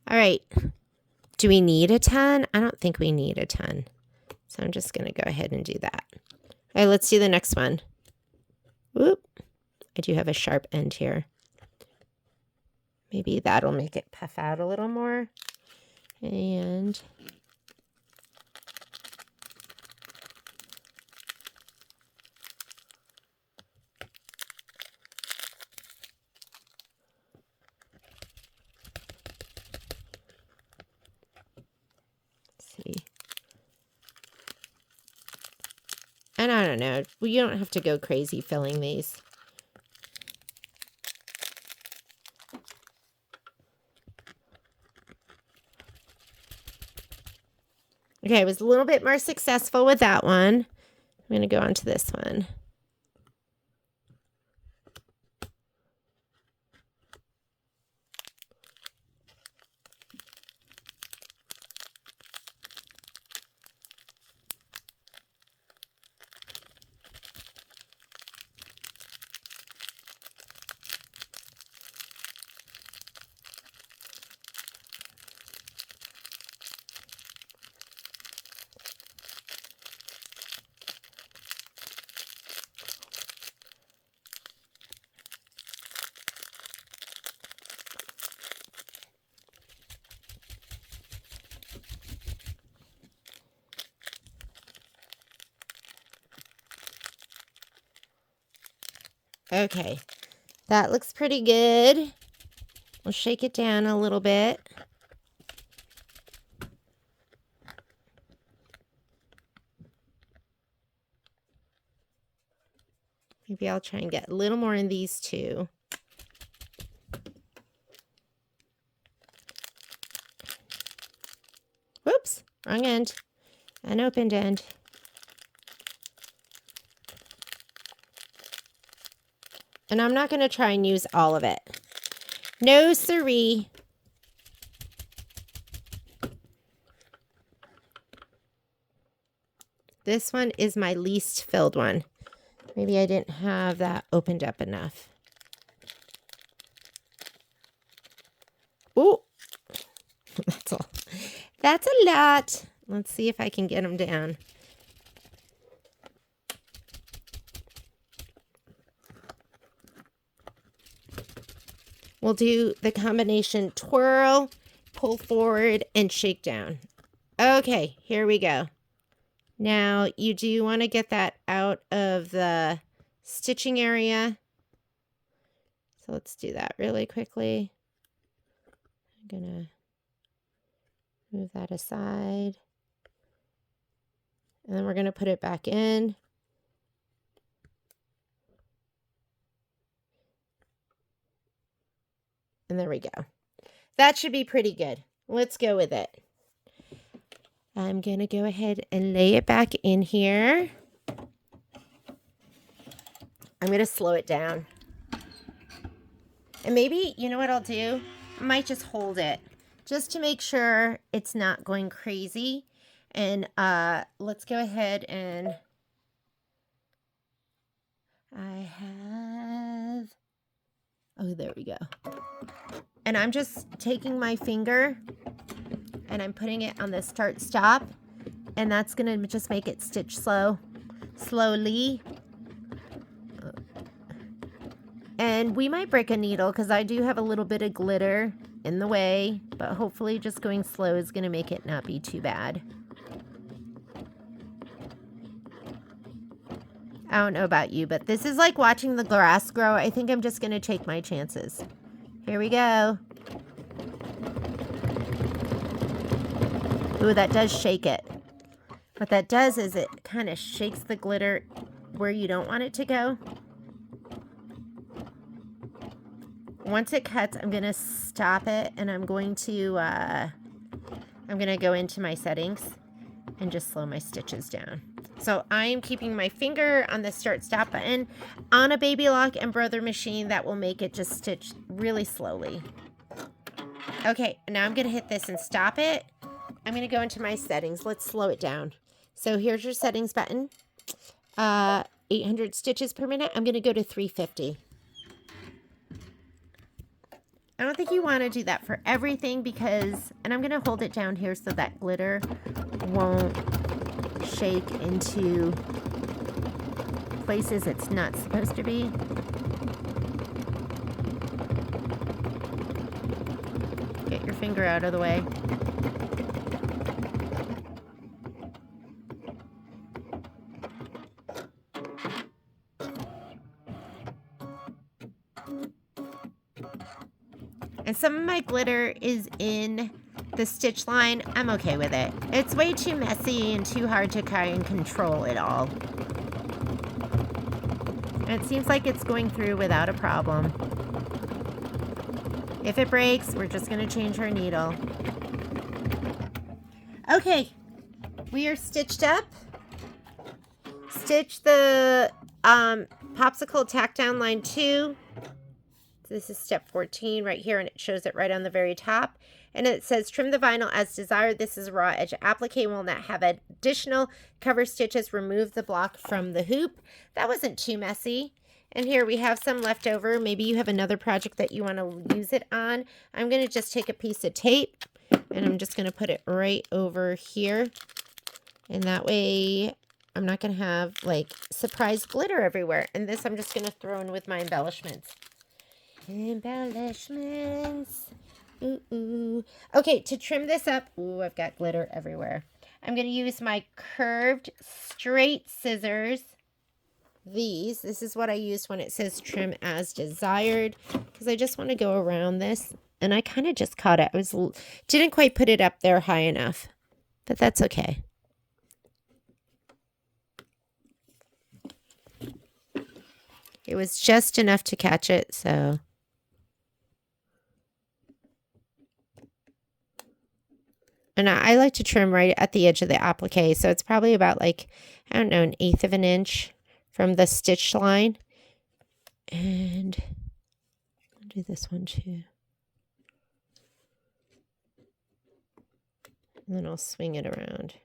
All right. Do we need a ton? I don't think we need a ton. So I'm just going to go ahead and do that. All right, let's do the next one. Whoop. I do have a sharp end here. Maybe that'll make it puff out a little more. And see. And I don't know. Well, you don't have to go crazy filling these. Okay, I was a little bit more successful with that one. I'm going to go on to this one. Okay, that looks pretty good. We'll shake it down a little bit. Maybe I'll try and get a little more in these two. Whoops, wrong end. Unopened end. And I'm not going to try and use all of it. No siree. This one is my least filled one. Maybe I didn't have that opened up enough. Ooh, that's a lot. Let's see if I can get them down. We'll do the combination twirl, pull forward, and shake down. Okay, here we go. Now, you do want to get that out of the stitching area. So let's do that really quickly. I'm going to move that aside. And then we're going to put it back in. And there we go. That should be pretty good. Let's go with it. I'm going to go ahead and lay it back in here. I'm going to slow it down. And maybe, you know what I'll do? I might just hold it just to make sure it's not going crazy. And let's go ahead and I have, oh, there we go. And I'm just taking my finger and I'm putting it on the start stop. And that's going to just make it stitch slowly. And we might break a needle because I do have a little bit of glitter in the way, but hopefully just going slow is going to make it not be too bad. I don't know about you, but this is like watching the grass grow. I think I'm just going to take my chances. Here we go. Ooh, that does shake it. What that does is it kind of shakes the glitter where you don't want it to go. Once it cuts, I'm going to stop it and I'm going to go into my settings and just slow my stitches down. So I'm keeping my finger on the start stop button on a baby lock embroidery machine that will make it just stitch really slowly. Okay, now I'm going to hit this and stop it. I'm going to go into my settings. Let's slow it down. So here's your settings button. 800 stitches per minute. I'm going to go to 350. I don't think you want to do that for everything because, and I'm going to hold it down here so that glitter won't shake into places it's not supposed to be. Get your finger out of the way. And some of my glitter is in the stitch line. I'm okay with it. It's way too messy and too hard to try and control it all. And it seems like it's going through without a problem. If it breaks, we're just going to change our needle. Okay, we are stitched up. Stitch the popsicle tack down line 2. This is step 14 right here, and it shows it right on the very top. And it says, trim the vinyl as desired. This is raw edge applique. Will not have additional cover stitches. Remove the block from the hoop. That wasn't too messy. And here we have some left over. Maybe you have another project that you want to use it on. I'm going to just take a piece of tape, and I'm just going to put it right over here. And that way I'm not going to have like surprise glitter everywhere. And this I'm just going to throw in with my embellishments. Embellishments. Ooh, ooh. Okay, to trim this up, ooh, I've got glitter everywhere. I'm going to use my curved straight scissors. This is what I used when it says trim as desired, because I just want to go around this, and I kind of just caught it. Didn't quite put it up there high enough, but that's okay. It was just enough to catch it, so. And I like to trim right at the edge of the applique, so it's probably about like, I don't know, 1/8 of an inch from the stitch line. And I'll do this one too. And then I'll swing it around.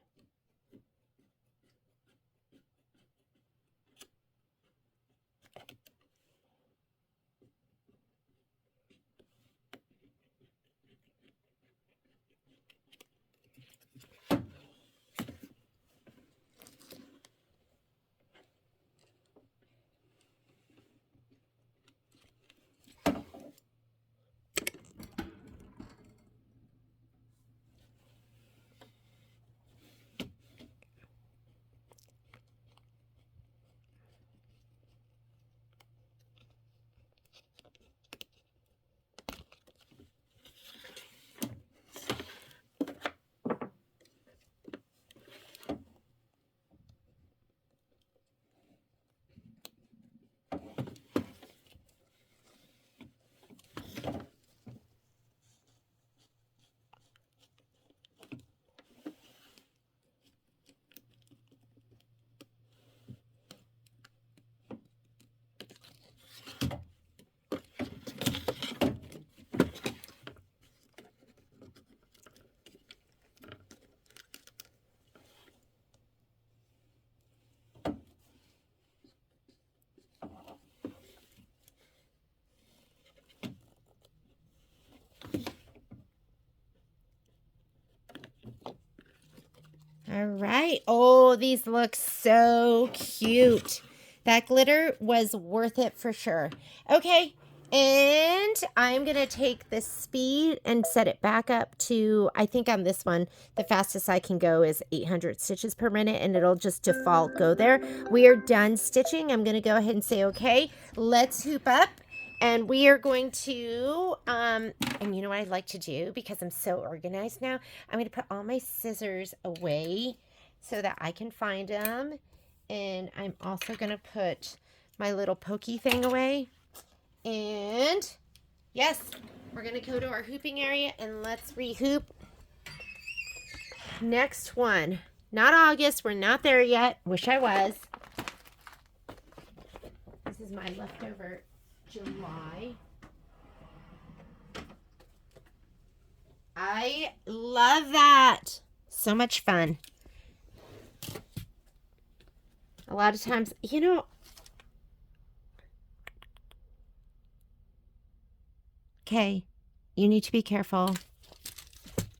All right. Oh, these look so cute. That glitter was worth it for sure. Okay. And I'm going to take the speed and set it back up to, I think on this one, the fastest I can go is 800 stitches per minute, and it'll just default go there. We are done stitching. I'm going to go ahead and say, okay, let's hoop up. And we are going to, and you know what I'd like to do, because I'm so organized now, I'm going to put all my scissors away so that I can find them. And I'm also going to put my little pokey thing away. And yes, we're going to go to our hooping area and let's rehoop. Next one, not August. We're not there yet. Wish I was. This is my leftover July. I love that. So much fun. A lot of times, you know, okay, you need to be careful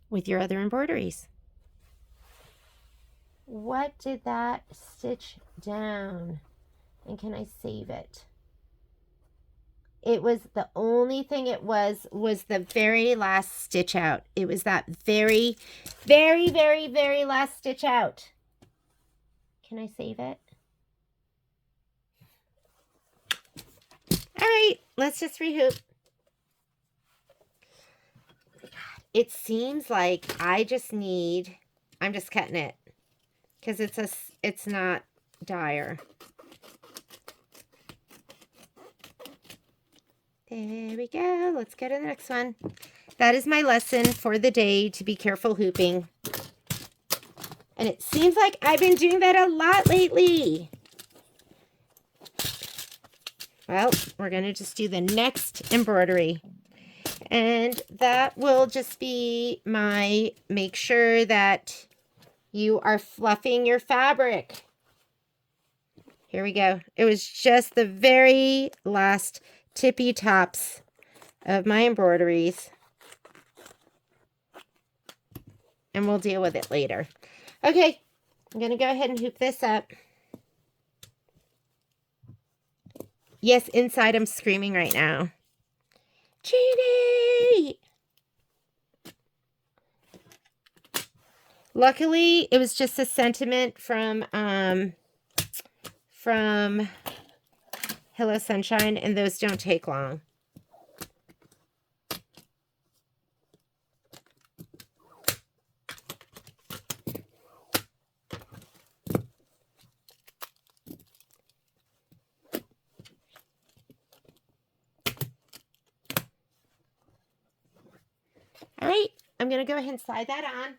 with your other embroideries. What did that stitch down? And can I save it? It was the only thing it was the very last stitch out. It was that very, very, very, very last stitch out. Can I save it? All right, let's just rehoop. It seems like I'm just cutting it because it's not dire. There we go. Let's go to the next one. That is my lesson for the day, to be careful hooping. And it seems like I've been doing that a lot lately. Well, we're going to just do the next embroidery. And that will just be my make sure that you are fluffing your fabric. Here we go. It was just the very last tippy tops of my embroideries. And we'll deal with it later. Okay, I'm going to go ahead and hoop this up. Yes, inside I'm screaming right now. Jeannie! Luckily, it was just a sentiment from Hello Sunshine, and those don't take long. All right, I'm going to go ahead and slide that on.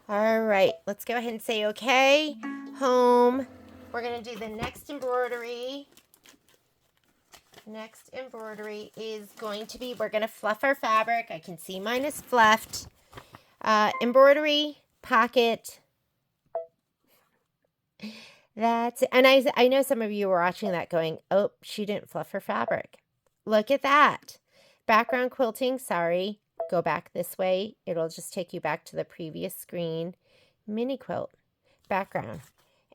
All right, let's go ahead and say, okay, home. We're going to do the next embroidery. Next embroidery is going to be, we're going to fluff our fabric. I can see mine is fluffed. Embroidery, pocket. That's it. And I know some of you were watching that going, oh, she didn't fluff her fabric. Look at that. Background quilting, sorry. Go back this way. It'll just take you back to the previous screen. Mini quilt, background.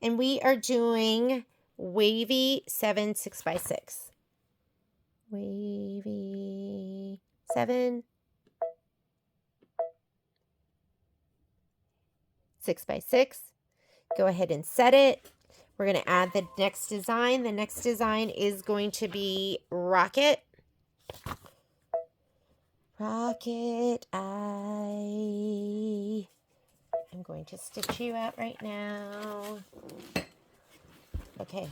And we are doing wavy 7 6x6. Wavy 7 6x6. Go ahead and set it. We're going to add the next design. The next design is going to be Rocket. Rocket Eye. I'm going to stitch you out right now. Okay.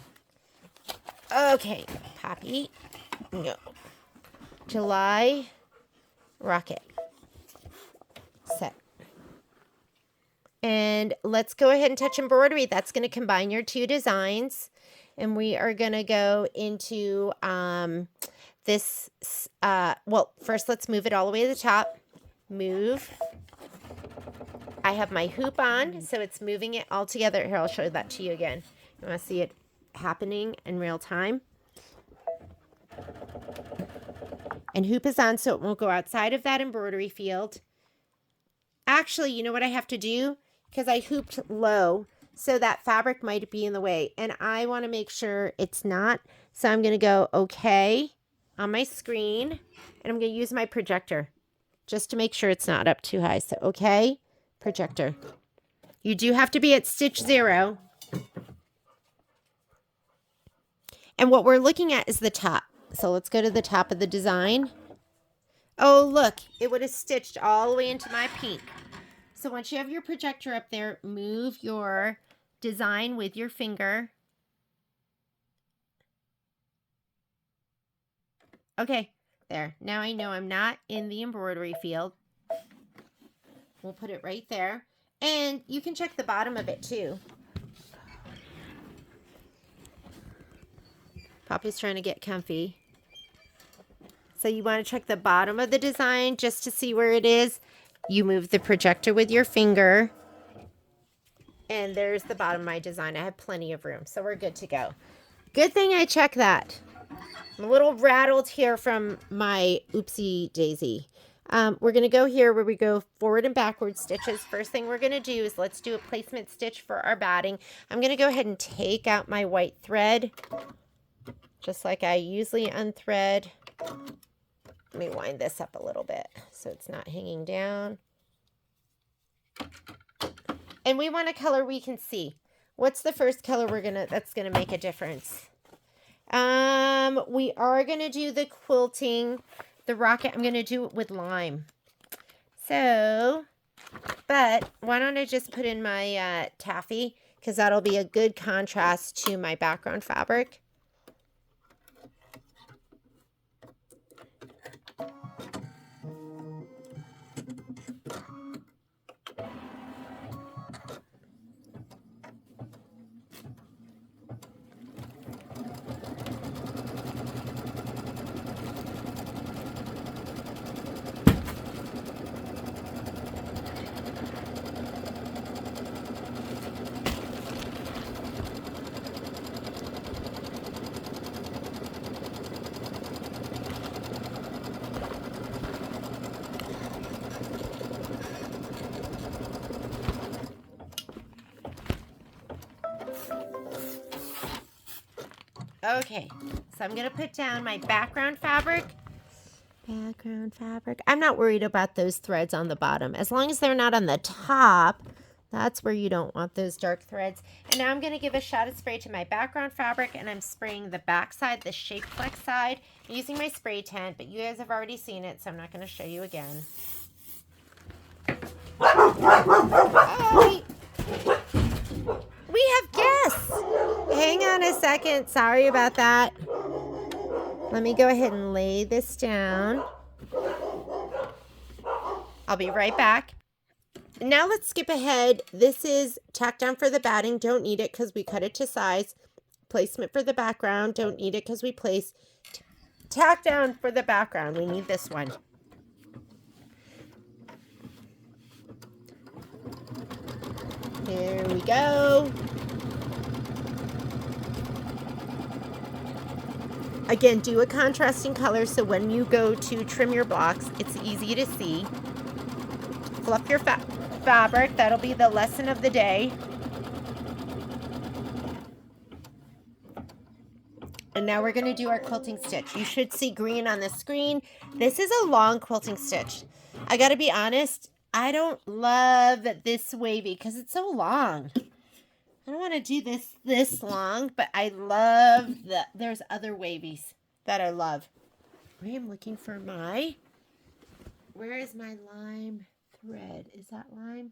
Okay, Poppy. No. July. Rocket. Set. And let's go ahead and touch embroidery. That's going to combine your two designs. And we are going to go into this, well, first let's move it all the way to the top. Move. I have my hoop on, so it's moving it all together. Here, I'll show that to you again. You want to see it happening in real time? And hoop is on, so it won't go outside of that embroidery field. Actually, you know what I have to do? Because I hooped low, so that fabric might be in the way. And I want to make sure it's not. So I'm going to go okay on my screen. And I'm going to use my projector just to make sure it's not up too high. So okay, projector. You do have to be at stitch 0. And what we're looking at is the top. So let's go to the top of the design. Oh, look, it would have stitched all the way into my pink. So once you have your projector up there, move your design with your finger. Okay, there. Now I know I'm not in the embroidery field. We'll put it right there. And you can check the bottom of it too. Poppy's trying to get comfy. So you want to check the bottom of the design just to see where it is. You move the projector with your finger. And there's the bottom of my design. I have plenty of room, so we're good to go. Good thing I checked that. I'm a little rattled here from my oopsie daisy. We're going to go here where we go forward and backward stitches. First thing we're going to do is let's do a placement stitch for our batting. I'm going to go ahead and take out my white thread, just like I usually unthread. Let me wind this up a little bit so it's not hanging down. And we want a color we can see. What's the first color that's gonna make a difference? We are gonna do the quilting, the rocket. I'm gonna do it with lime. So, but why don't I just put in my taffy, because that'll be a good contrast to my background fabric. Okay, so I'm going to put down my background fabric. I'm not worried about those threads on the bottom. As long as they're not on the top, that's where you don't want those dark threads. And now I'm going to give a shot of spray to my background fabric, and I'm spraying the back side, the shape flex side, using my spray tent, but you guys have already seen it, so I'm not going to show you again. Oh, we have guests. Hang on a second. Sorry about that. Let me go ahead and lay this down. I'll be right back. Now let's skip ahead. This is tack down for the batting. Don't need it because we cut it to size. Placement for the background. Don't need it because we place. Tack down for the background. We need this one. Here we go. Again, do a contrasting color so when you go to trim your blocks, it's easy to see. Fluff your fabric. That'll be the lesson of the day. And now we're going to do our quilting stitch. You should see green on the screen. This is a long quilting stitch. I got to be honest, I don't love this wavy because it's so long. I don't want to do this long, but I love there's other wavies that I love. I am looking for where is my lime thread? Is that lime?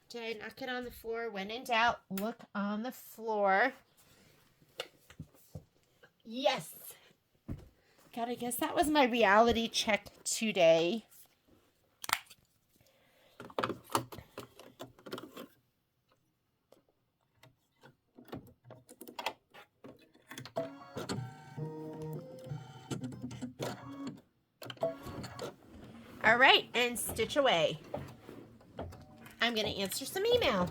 Did I knock it on the floor? When in doubt, look on the floor. Yes. God, I guess that was my reality check today. All right, and stitch away. I'm going to answer some email.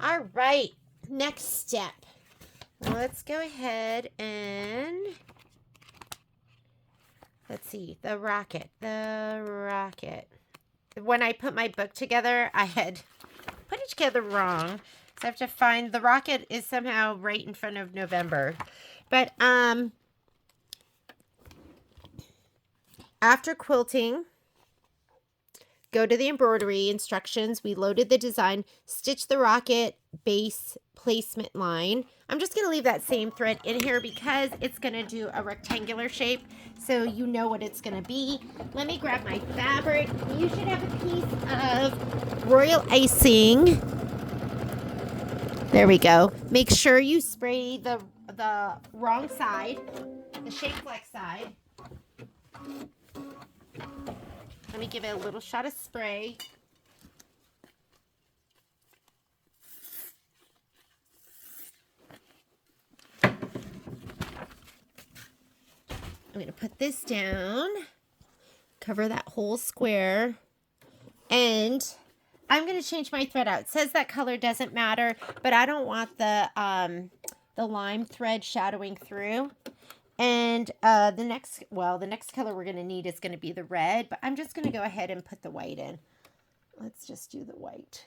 All right, next step. Let's go ahead and let's see, the rocket. When I put my book together, I had put it together wrong. So I have to find, the rocket is somehow right in front of November. But after quilting, go to the embroidery instructions. We loaded the design, stitch the rocket base placement line. I'm just going to leave that same thread in here because it's going to do a rectangular shape, so you know what it's going to be. Let me grab my fabric. You should have a piece of royal icing. There we go. Make sure you spray the wrong side, the shape flex side. Let me give it a little shot of spray. I'm going to put this down, cover that whole square, and I'm going to change my thread out. It says that color doesn't matter, but I don't want the lime thread shadowing through. And the next color we're going to need is going to be the red, but I'm just going to go ahead and put the white in. Let's just do the white.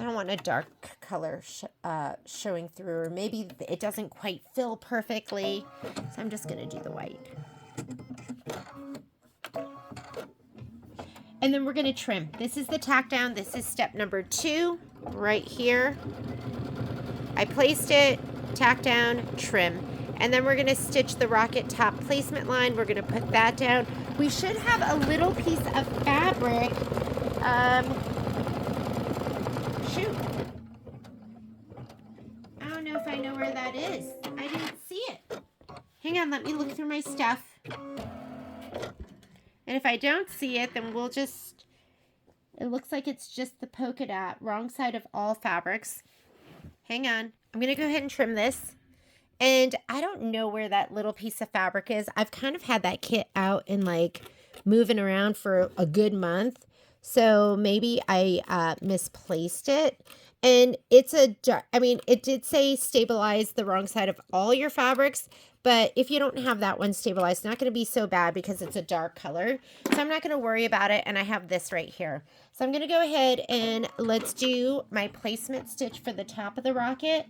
I don't want a dark color showing through, or maybe it doesn't quite fill perfectly, so I'm just going to do the white. And then we're going to trim. This is the tack down. This is step number 2 right here. I placed it, tack down, trim. And then we're going to stitch the rocket top placement line. We're going to put that down. We should have a little piece of fabric. Shoot. I don't know if I know where that is. I didn't see it. Hang on, let me look through my stuff. And if I don't see it, then we'll just, it looks like it's just the polka dot, wrong side of all fabrics. Hang on. I'm going to go ahead and trim this. And I don't know where that little piece of fabric is. I've kind of had that kit out and like moving around for a good month. So maybe I misplaced it. And it's it did say stabilize the wrong side of all your fabrics. But if you don't have that one stabilized, it's not going to be so bad because it's a dark color. So I'm not going to worry about it. And I have this right here. So I'm going to go ahead and let's do my placement stitch for the top of the rocket.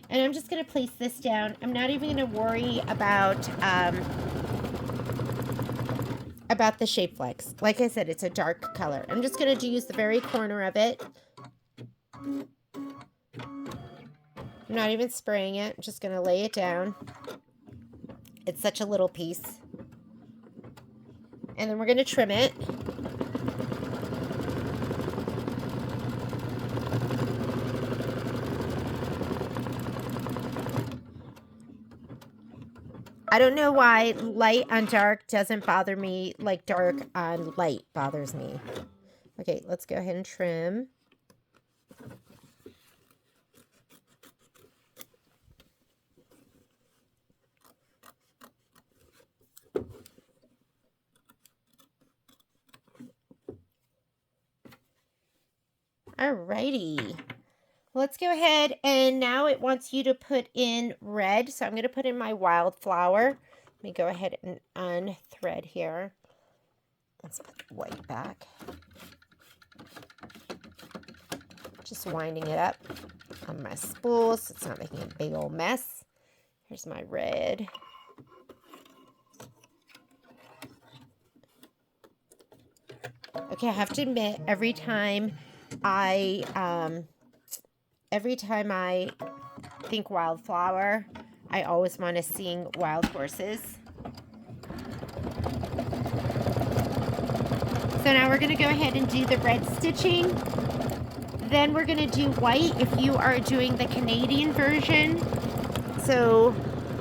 And I'm just going to place this down. I'm not even going to worry about the shape flex. Like I said, it's a dark color. I'm just going to use the very corner of it. I'm not even spraying it. I'm just going to lay it down. It's such a little piece. And then we're going to trim it. I don't know why light on dark doesn't bother me like dark on light bothers me. Okay, let's go ahead and trim. Alrighty. Let's go ahead, and now it wants you to put in red. So I'm going to put in my wildflower. Let me go ahead and unthread here. Let's put the white back. Just winding it up on my spool so it's not making a big old mess. Here's my red. Okay, I have to admit, every time I think wildflower, I always want to sing Wild Horses. So now we're going to go ahead and do the red stitching. Then we're going to do white if you are doing the Canadian version. So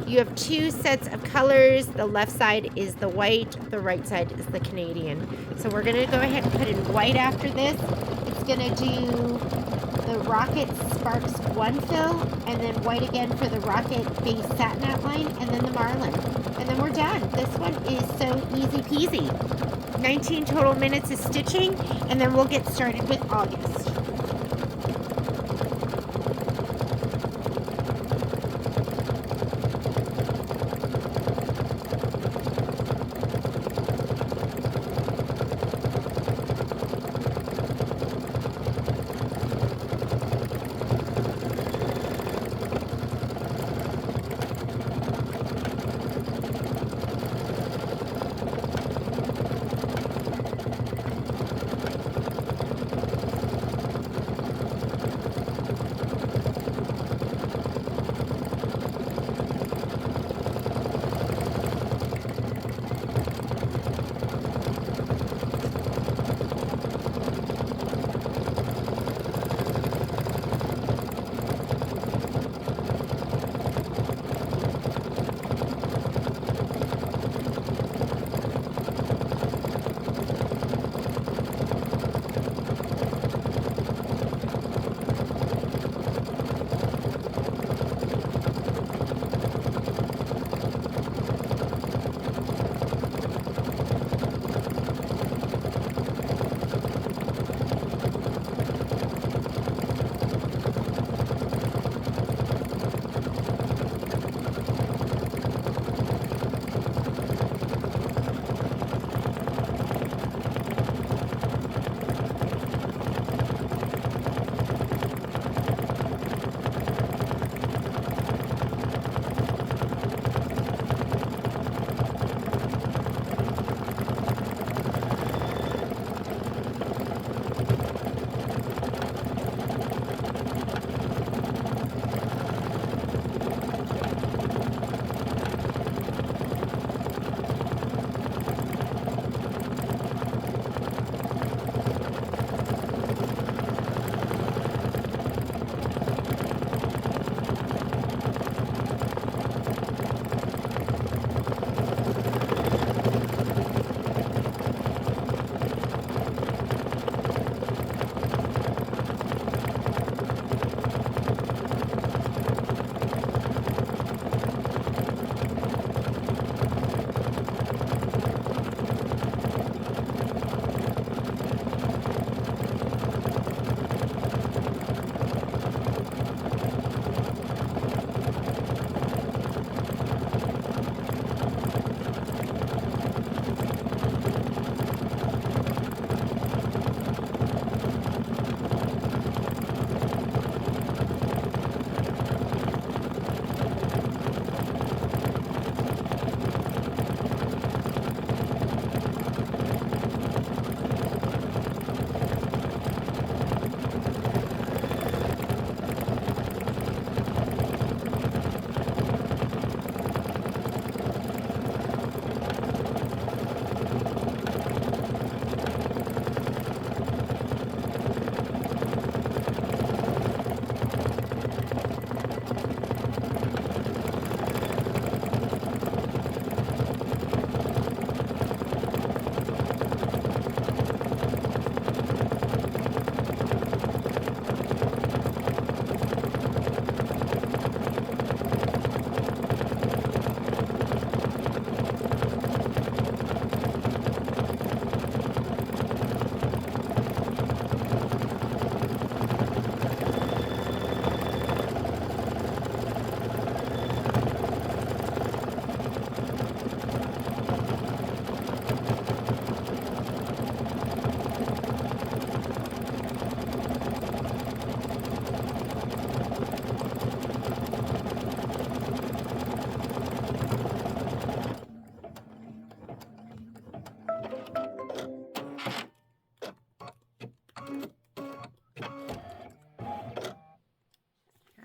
you have 2 sets of colors. The left side is the white, the right side is the Canadian. So we're going to go ahead and put in white after this. It's going to do the Rocket Sparks 1 fill, and then white again for the Rocket base satin outline, and then the Marlin. And then we're done. This one is so easy peasy. 19 total minutes of stitching, and then we'll get started with August.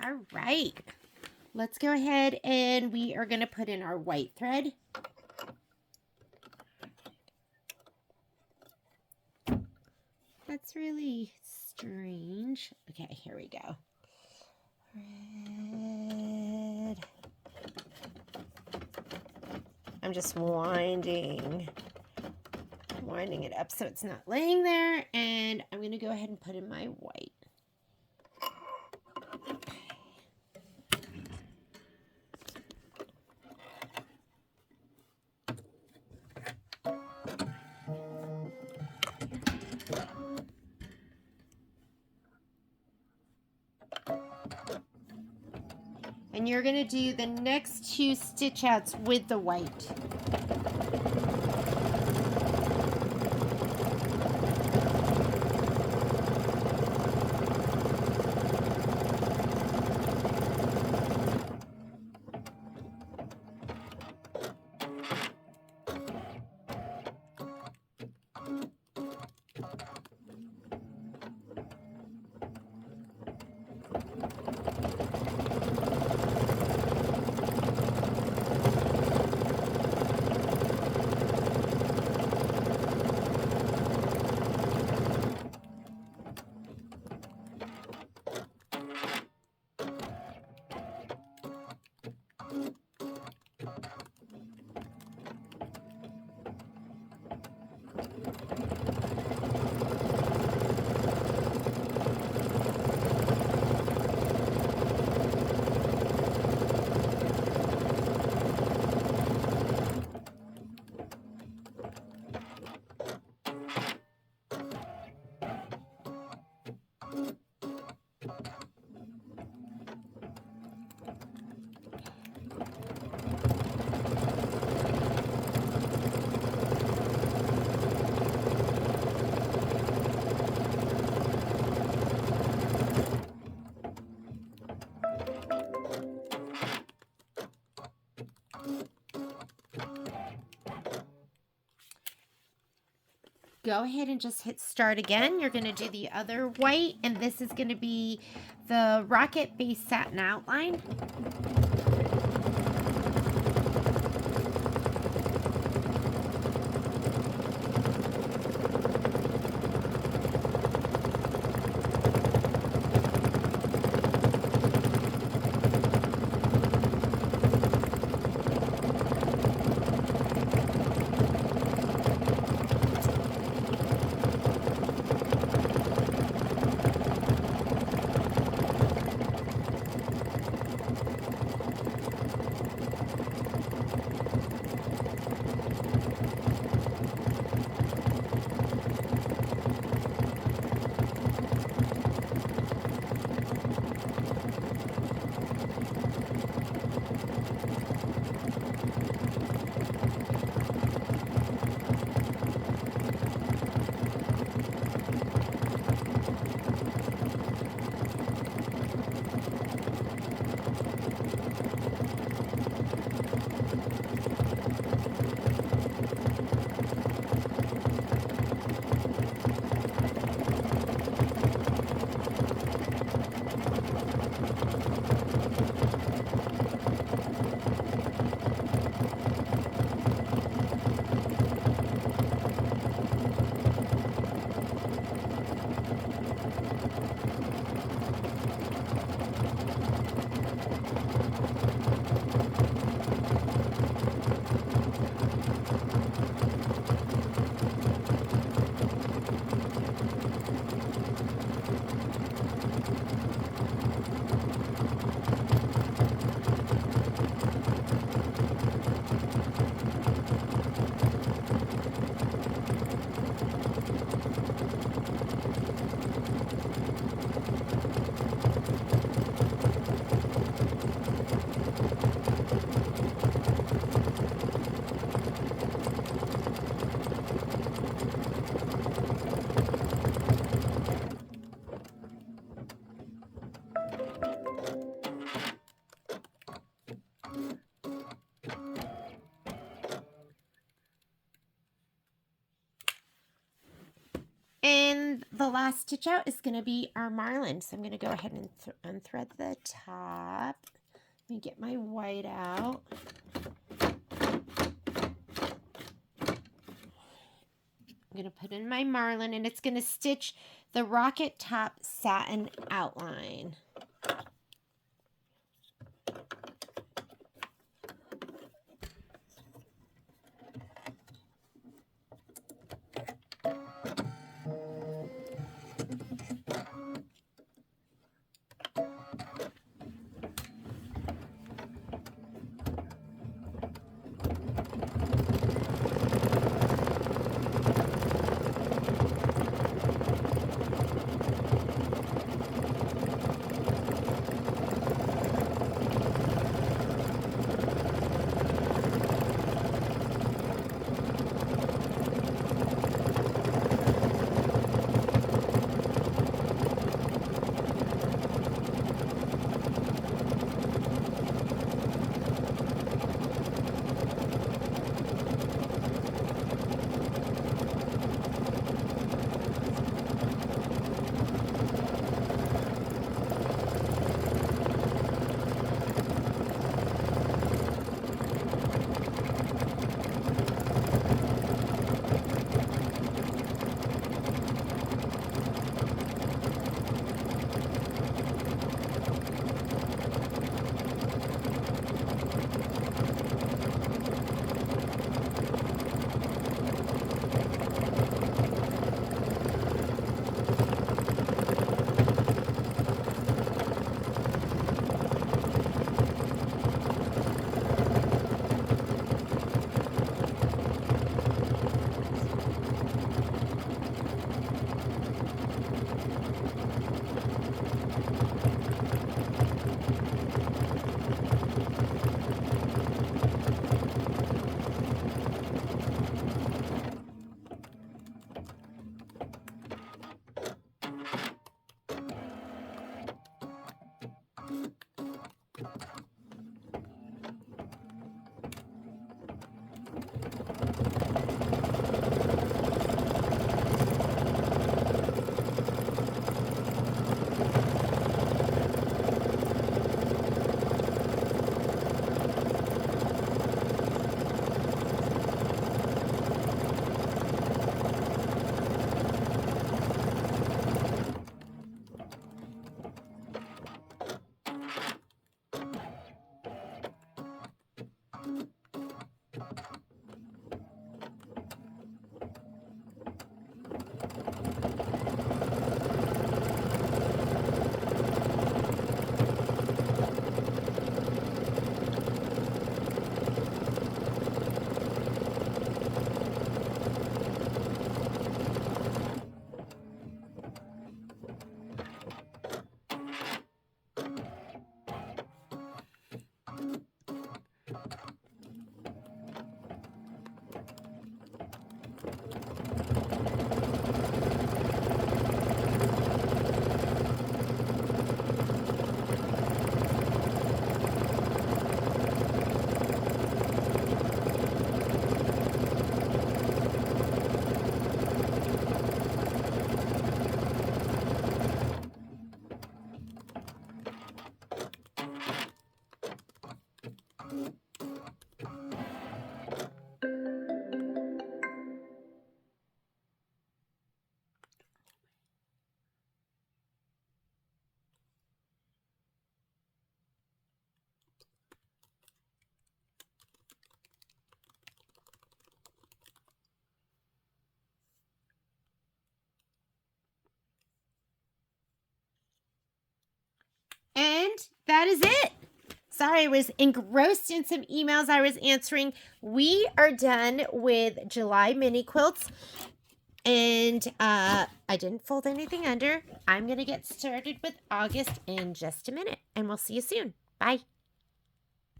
All right, let's go ahead and we are going to put in our white thread. That's really strange. Okay, here we go. Red. I'm just winding it up so it's not laying there, and I'm going to go ahead and put in my white. And you're going to do the next 2 stitch outs with the white. Go ahead and just hit start again. You're going to do the other white, and this is going to be the rocket base satin outline. And the last stitch out is going to be our marlin. So I'm going to go ahead and unthread the top. Let me get my white out. I'm going to put in my marlin, and it's going to stitch the rocket top satin outline. And that is it. Sorry, I was engrossed in some emails I was answering. We are done with July mini quilts. And I didn't fold anything under. I'm going to get started with August in just a minute. And we'll see you soon. Bye.